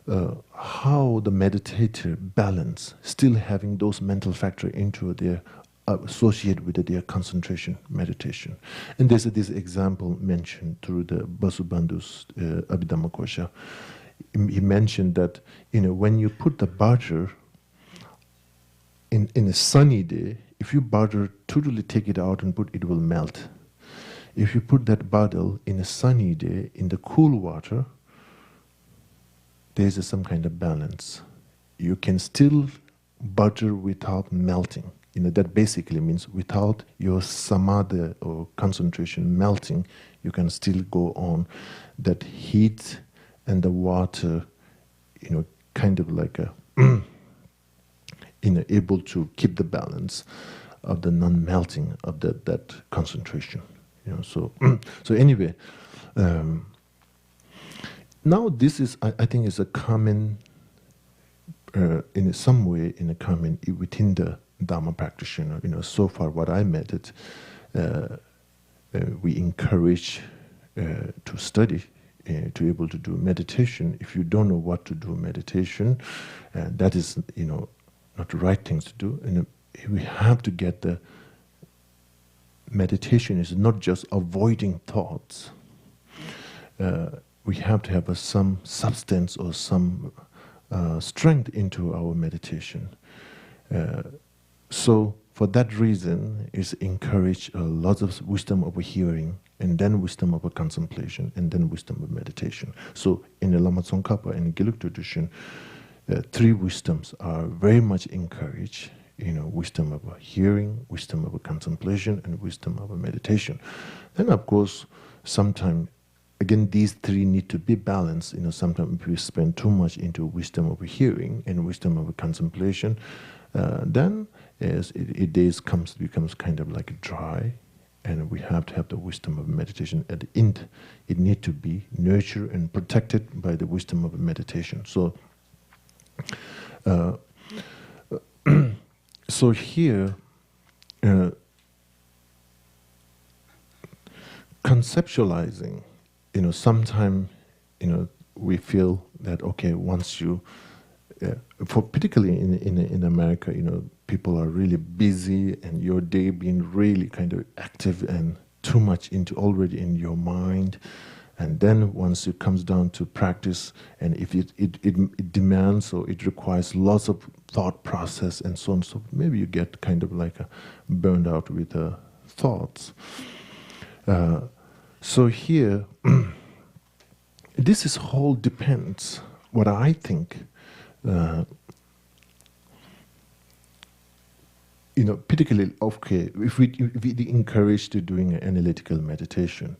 how the meditator balance, still having those mental factor into their associated with their concentration meditation. And there's this example mentioned through the Vasubandhu's Abhidhamma Kosha. He mentioned that when you put the butter in a sunny day, if you butter totally take it out and put it will melt. If you put that butter in a sunny day in the cool water, there's some kind of balance. You can still butter without melting. That basically means without your samadhi or concentration melting, you can still go on. That heat and the water, kind of like able to keep the balance of the non-melting of that concentration. So anyway, now this is, I think, is a common, in some way, in a common within the Dharma practitioner. So far what I met it, we encourage to study, to be able to do meditation. If you don't know what to do meditation, that is, not the right things to do. And we have to get the meditation is not just avoiding thoughts. we have to have some substance or some strength into our meditation. So for that reason, it's encouraged lots of wisdom of hearing, and then wisdom of contemplation, and then wisdom of meditation. So in the Lama Tsongkhapa and Gelug tradition, three wisdoms are very much encouraged. Wisdom of hearing, wisdom of contemplation, and wisdom of meditation. Then, of course, sometimes, again, these three need to be balanced. Sometimes if we spend too much into wisdom of hearing and wisdom of contemplation, then as it becomes kind of like dry, and we have to have the wisdom of meditation. At the end, it needs to be nurtured and protected by the wisdom of meditation. So, so here, conceptualizing, sometimes, we feel that, okay, once you, for particularly in America, people are really busy, and your day being really kind of active and too much already in your mind. And then once it comes down to practice, and if it demands or it requires lots of thought process and so on, so maybe you get kind of like burned out with thoughts. So here, this whole depends. What I think, particularly, okay, if we encourage to doing an analytical meditation.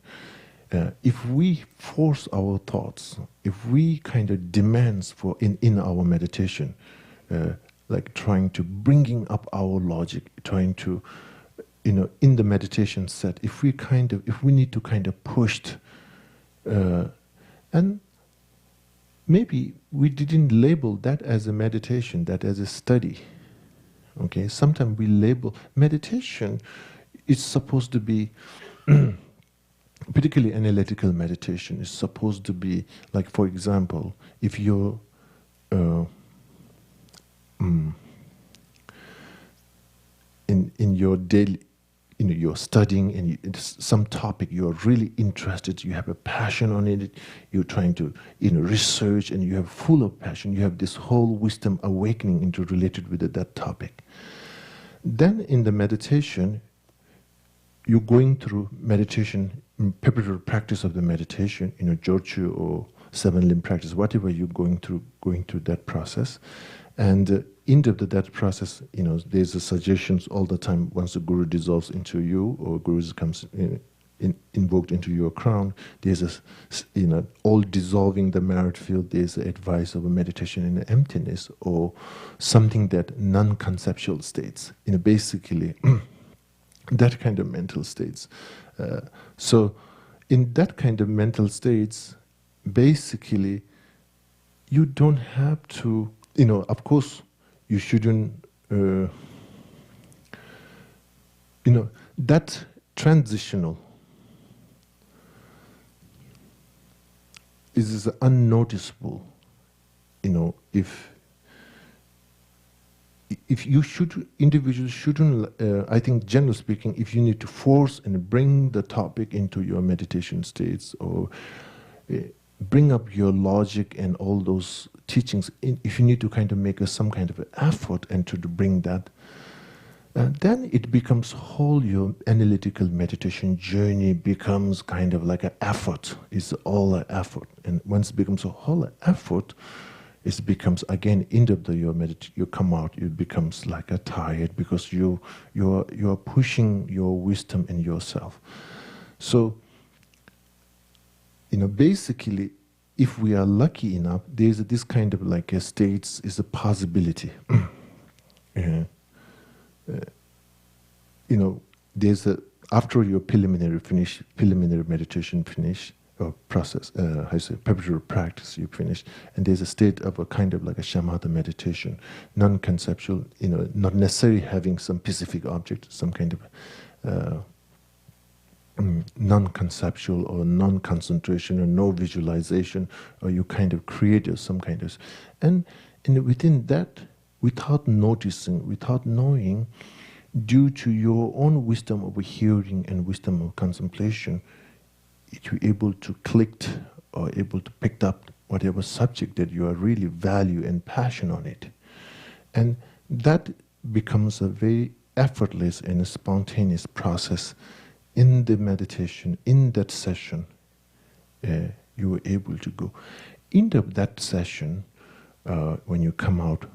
If we force our thoughts, if we kind of demands for in our meditation, like trying to bringing up our logic, trying to, in the meditation set, if we need to kind of push, and maybe we didn't label that as a meditation, that as a study. Okay, sometimes we label meditation. It's supposed to be. Particularly analytical meditation is supposed to be, like, for example, if you're in your daily, you're studying and it's some topic you're really interested, you have a passion on it, you're trying to research, and you have full of passion, you have this whole wisdom awakening into related with that topic. Then in the meditation, you're going through meditation, preparatory practice of the meditation, Jorchu or seven limb practice, whatever you're going through that process. And into that process, there's a suggestions all the time. Once the guru dissolves into you, or guru comes invoked into your crown, there's a, all dissolving the merit field. There's advice of a meditation in the emptiness, or something that non-conceptual states. Basically. That kind of mental states. So in that kind of mental states, basically, you don't have to, of course, you shouldn't, that transitional is unnoticeable, if you individuals shouldn't, I think generally speaking, if you need to force and bring the topic into your meditation states, or bring up your logic and all those teachings, if you need to kind of make some kind of effort and to bring that, then it becomes whole, your analytical meditation journey becomes kind of like an effort. It's all an effort. And once it becomes a whole effort, it becomes again end of you come out, it becomes like a tired, because you're pushing your wisdom in yourself. So basically, if we are lucky enough, there's this kind of like a states is a possibility. There's after your preliminary meditation finish, or process, how you say, preparatory practice you finish, and there's a state of a kind of like a shamatha meditation, non-conceptual, not necessarily having some specific object, some kind of non-conceptual or non-concentration or no visualization, or you kind of create some kind of, and within that, without noticing, without knowing, due to your own wisdom of hearing and wisdom of contemplation, you're able to click or able to pick up whatever subject that you are really value and passion on it. And that becomes a very effortless and a spontaneous process in the meditation, in that session. You were able to go into that session. When you come out,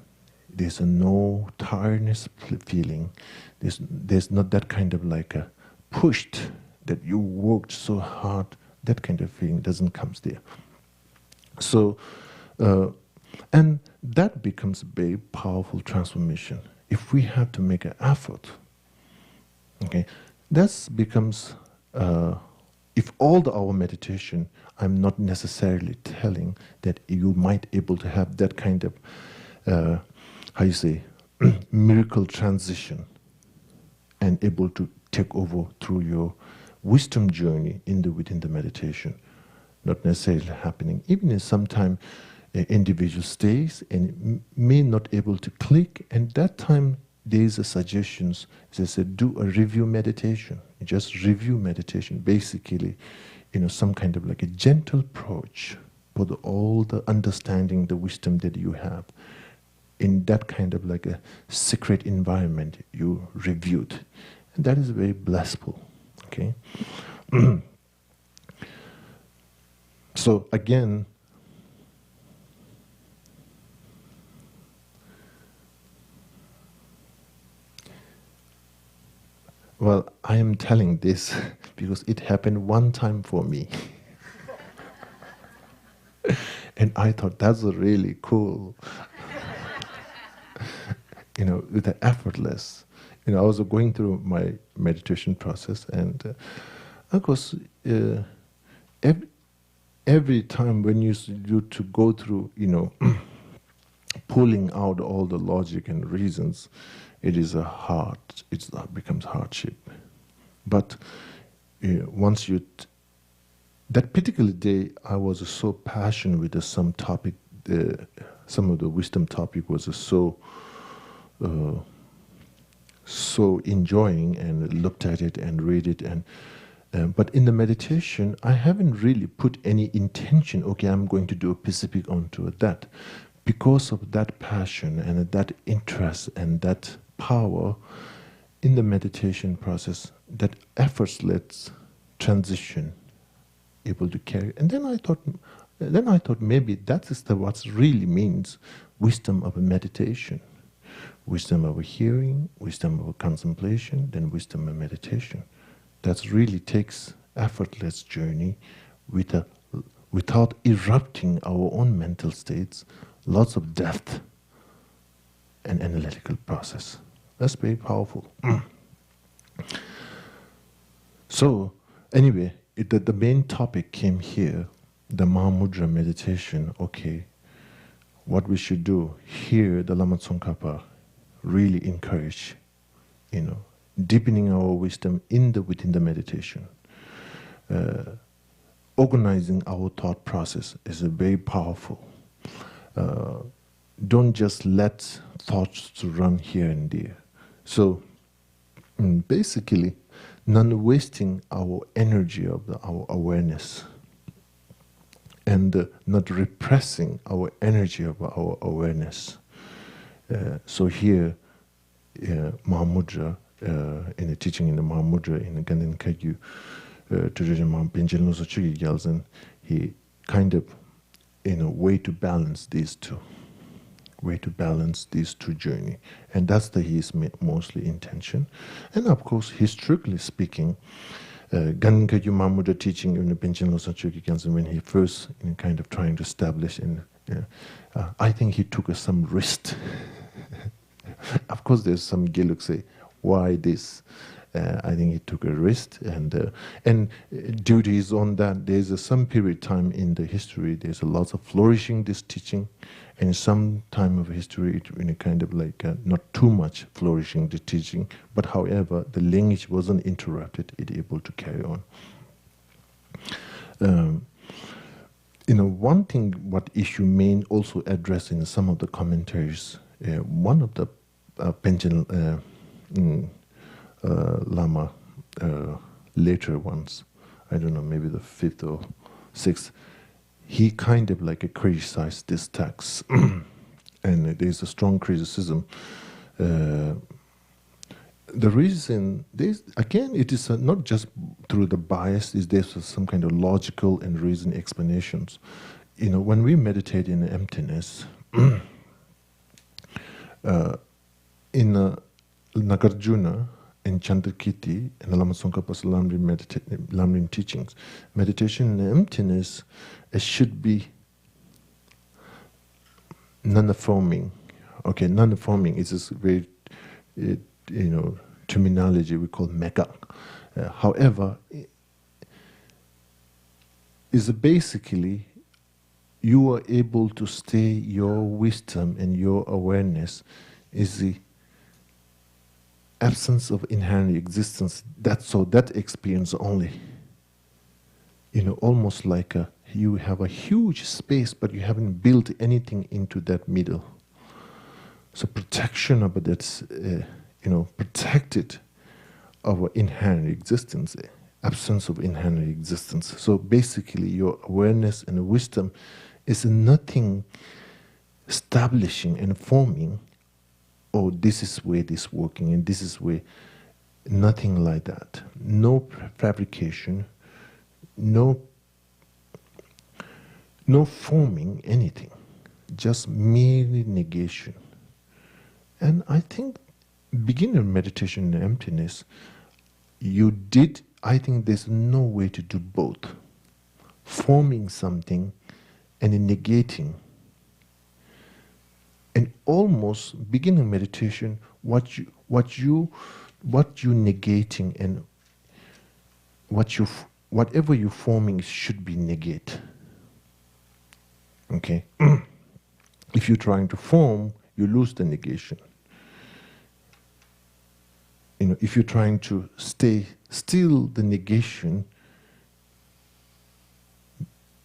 there's no tiredness feeling. There's not that kind of like a pushed that you worked so hard. That kind of feeling doesn't come there. So, and that becomes a very powerful transformation. If we have to make an effort, okay, that becomes. If our meditation, I'm not necessarily telling that you might able to have that kind of, miracle transition and able to take over through your wisdom journey within the meditation. Not necessarily happening. Even if sometimes individual stays and may not able to click, and that time there is a suggestions. They said, do a review meditation. Just review meditation. Basically, some kind of like a gentle approach for all the understanding, the wisdom that you have. In that kind of like a secret environment, you reviewed. And that is very blissful. Okay? So again, well, I am telling this because it happened one time for me. And I thought that's really cool. With the effortless. I was going through my meditation process, and of course, every time when you to go through, pulling out all the logic and reasons, it becomes hardship. But once that particular day, I was so passionate with some topic. Some of the wisdom topic was so enjoying, and looked at it and read it, and but in the meditation, I haven't really put any intention. Okay, I'm going to do a specific onto that, because of that passion and that interest and that power in the meditation process, that effortless transition, able to carry. And then I thought maybe that is what really means wisdom of a meditation. Wisdom of a hearing, wisdom of a contemplation, then wisdom of meditation. That really takes effortless journey without erupting our own mental states, lots of depth and analytical process. That's very powerful. So, anyway, the main topic came here, the Mahamudra meditation. Okay, what we should do here, the Lama Tsongkhapa really encourage, deepening our wisdom within the meditation. Organizing our thought process is very powerful. Don't just let thoughts to run here and there. So basically, non-wasting our energy of our awareness, and not repressing our energy of our awareness. So here, Mahamudra, in the teaching in the Mahamudra, in the Ganden Kagyu, tradition Mahampenjel Noso Chugi Gyalzen, he kind of, way to balance these two. Way to balance these two journey. And that's his mostly intention. And of course, historically speaking, Ganden Kagyu Mahamudra teaching in the Penjel Noso Chugi Gyalzen, when he first kind of trying to establish I think he took some risk. Of course, there's some Geluk say, why this? I think he took a risk, and due to his own that, there's some period time in the history, there's a lot of flourishing this teaching, and some time of history, it in a kind of like not too much flourishing the teaching, but however, the lineage wasn't interrupted, it able to carry on. One thing what issue main also addressed in some of the commentaries, one of the Penjel Lama later ones, I don't know, maybe the 5th or 6th, he kind of like criticized this text, and there's a strong criticism. The reason, again, it is not just through the bias, is there's some kind of logical and reason explanations. When we meditate in emptiness, in Nagarjuna, in Chandrakirti, and the Lama Tsongkhapa's Lamrim teachings, meditation in emptiness, it should be non-affirming. Okay, non-affirming is this very, terminology we call mega. However, is basically you are able to stay your wisdom and your awareness is the absence of inherent existence. That experience only. Almost like you have a huge space, but you haven't built anything into that middle. So protection of that's, protected our inherent existence, absence of inherent existence. So basically your awareness and wisdom is nothing establishing and forming, oh, this is where this is working and this is where, nothing like that. No fabrication, no forming anything, just merely negation. And I think beginner meditation in emptiness, I think there's no way to do both. Forming something and negating. And almost beginning meditation, what you negating and whatever you're forming should be negate. Okay? If you're trying to form, you lose the negation. If you're trying to stay still, the negation,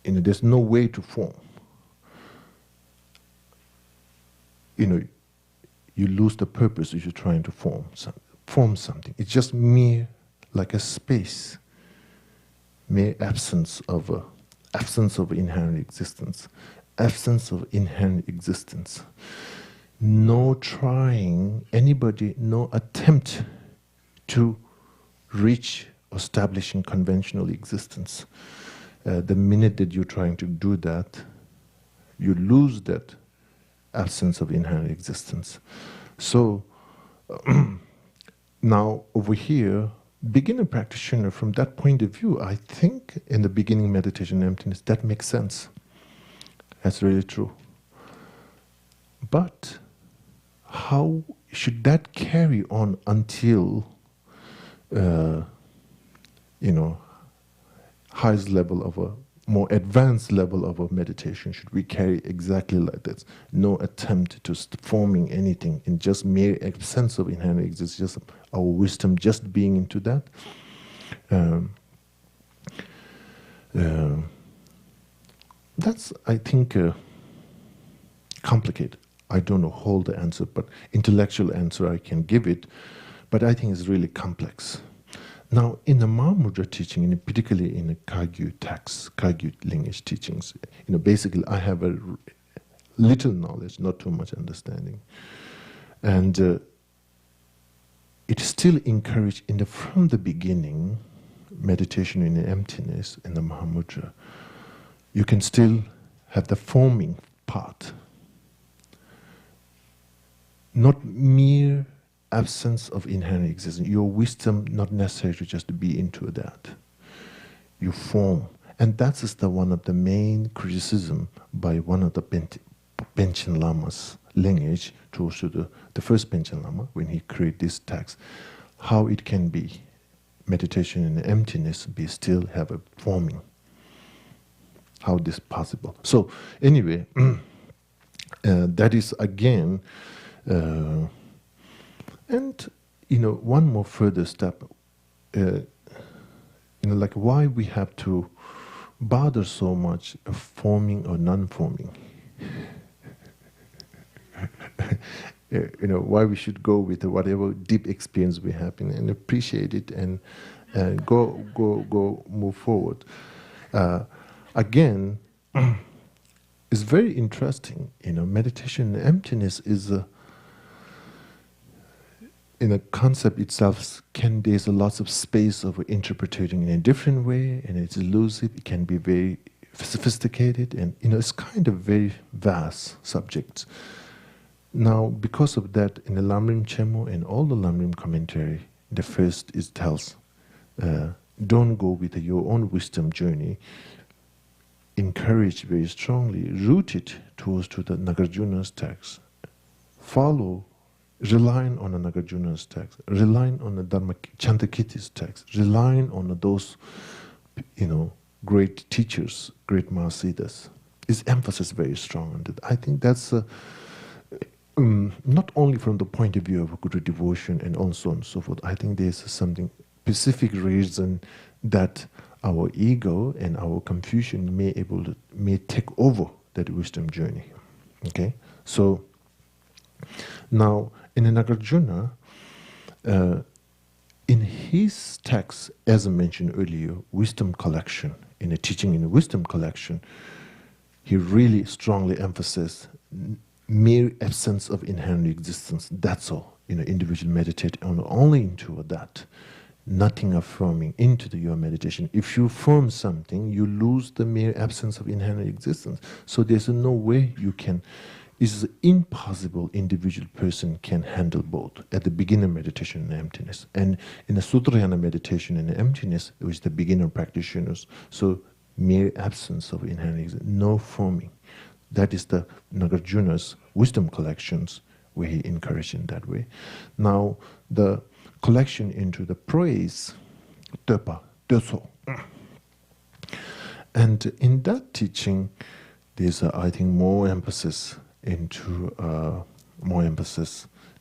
there's no way to form. You lose the purpose if you're trying to form something. It's just mere, like a space, mere absence of inherent existence. Absence of inherent existence. No trying, anybody, no attempt to reach establishing conventional existence. The minute that you're trying to do that, you lose that absence of inherent existence. So now over here, beginner practitioner, from that point of view, I think in the beginning meditation emptiness, that makes sense. That's really true. But how should that carry on until, highest level of a more advanced level of a meditation? Should we carry exactly like that? No attempt to forming anything, in just mere sense of inherent existence, just our wisdom, just being into that. That's, I think, complicated. I don't know whole the answer, but intellectual answer I can give it, but I think it's really complex. Now, in the Mahamudra teaching, particularly in the Kagyu text, Kagyu lineage teachings, basically I have a little knowledge, not too much understanding. And it still encouraged from the beginning, meditation in the emptiness in the Mahamudra. You can still have the forming part. Not mere absence of inherent existence. Your wisdom not necessarily just to be into that. You form. And that is one of the main criticism by one of the Panchen Lama's lineage to the first Panchen Lama when he created this text. How it can be meditation in the emptiness be still have a forming. How this possible? So anyway, that is again, and one more further step. Like why we have to bother so much of forming or non-forming. Why we should go with whatever deep experience we have and appreciate it and go move forward. Again, is very interesting. Meditation in emptiness is in a concept itself, there's a lot of space of interpreting in a different way, and it's elusive. It can be very sophisticated, and it's kind of very vast subjects. Now, because of that, in the Lamrim Chemo and all the Lamrim commentary, the first tells, don't go with your own wisdom journey. Encourage very strongly, root it towards to the Nagarjuna's text. Follow, relying on the Nagarjuna's text, relying on the Chandakiti's text, relying on those, great teachers, great Mahasiddhas. His emphasis very strong on that. I think that's not only from the point of view of Guru devotion and so on and so forth. I think there's something specific reason that our ego and our confusion may take over that wisdom journey. Okay, so now in the Nagarjuna, in his text, as I mentioned earlier, wisdom collection, in the teaching in the wisdom collection, he really strongly emphasized mere absence of inherent existence. That's all. Individual meditate only into that. Nothing affirming into your meditation. If you affirm something, you lose the mere absence of inherent existence. So there's no way you can. It's impossible individual person can handle both at the beginner meditation and emptiness. And in the Sutrayana meditation and emptiness, which the beginner practitioners, so mere absence of inherent existence, no forming. That is the Nagarjuna's wisdom collections where he encouraged in that way. Now, the collection into the praise, Tepa, Teso. And in that teaching, there's, I think, more emphasis.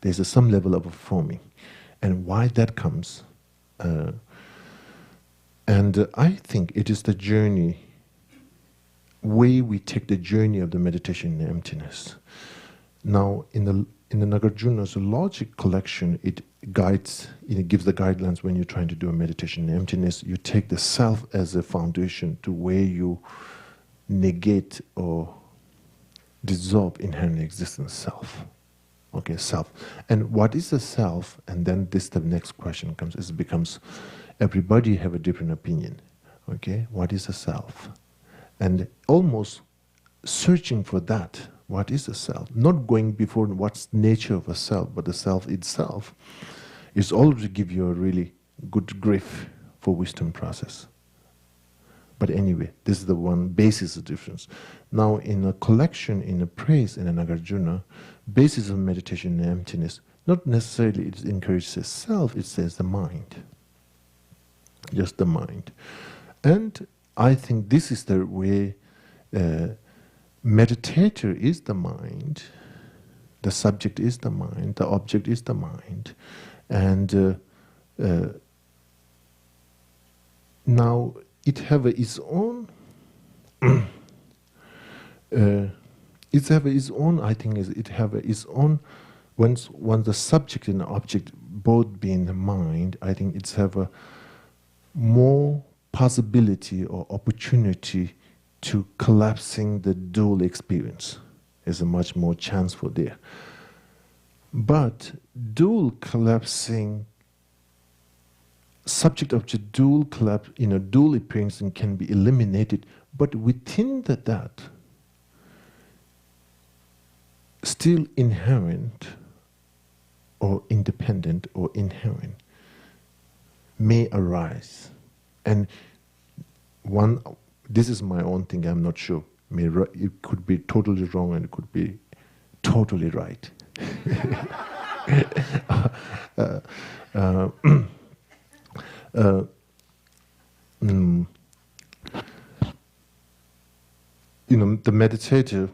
There's some level of forming. And why that comes, and I think it is the journey, way we take the journey of the meditation in emptiness. Now, in the Nagarjuna's logic collection, it guides, gives the guidelines when you're trying to do a meditation in emptiness. You take the self as a foundation to where you negate or dissolve inherent existence, self. Okay, self. And what is the self? And then the next question comes. It becomes, everybody have a different opinion. Okay, what is the self? And almost searching for that. What is the self? Not going before what's the nature of a self, but the self itself is already give you a really good grip for wisdom process. But anyway, this is the one basis of difference. Now, in a collection, in a praise, in a Nagarjuna, basis of meditation and emptiness, not necessarily it encourages the self, it says the mind. Just the mind. And I think this is the way meditator is the mind, the subject is the mind, the object is the mind. And now it have its own, I think it have its own, once the subject and the object both being the mind, I think it's have a more possibility or opportunity to collapsing the dual experience. There's a much more chance for there. But dual collapsing, subject-object dual collapse, dual appearance can be eliminated, but within that, still inherent or independent or inherent may arise. And this is my own thing, I'm not sure. It could be totally wrong and it could be totally right. The meditator,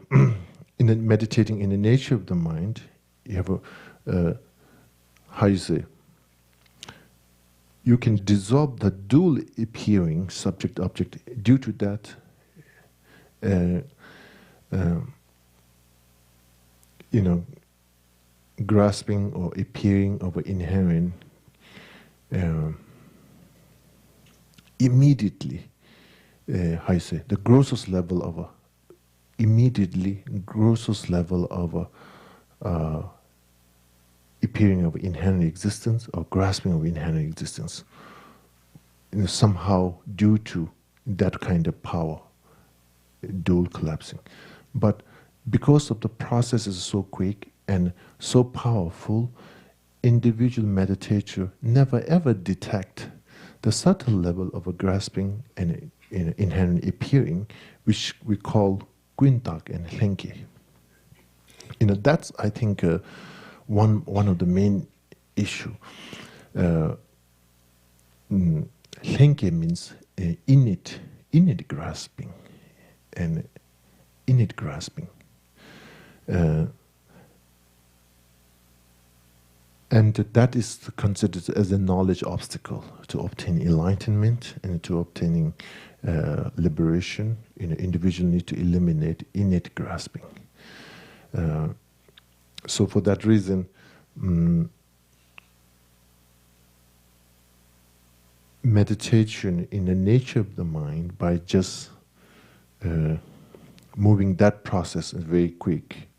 meditating in the nature of the mind, you have how you say, you can dissolve the dual appearing subject-object due to that grasping or appearing of an inherent immediately, how you say, the grossest level of immediately grossest level of appearing of inherent existence or grasping of inherent existence, somehow due to that kind of power, dual collapsing. But because of the process is so quick and so powerful, individual meditator never ever detect the subtle level of a grasping and inherent appearing, which we call Gwintak and Hlenke. That's, I think, one of the main issue. Hlenke means innate grasping, and innate grasping. And that is considered as a knowledge obstacle to obtain enlightenment and to obtaining liberation. Individual need to eliminate innate grasping. So for that reason, meditation in the nature of the mind, by just moving that process very quick,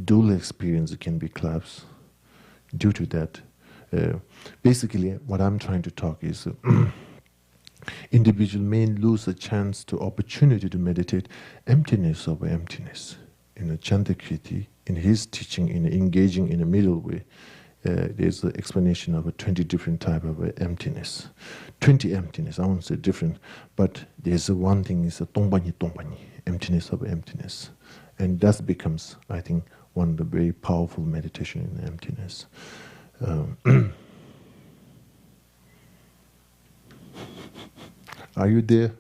dual experience can be collapsed. Due to that, basically what I'm trying to talk is individual may lose a chance to opportunity to meditate emptiness over emptiness. Chantakriti, in his teaching, in engaging in a middle way, there's an explanation of a 20 different type of emptiness. 20 emptiness, I won't say different, but there's one thing is a tongpani, emptiness of emptiness. And that becomes, I think, one of the very powerful meditation in emptiness. Are you there?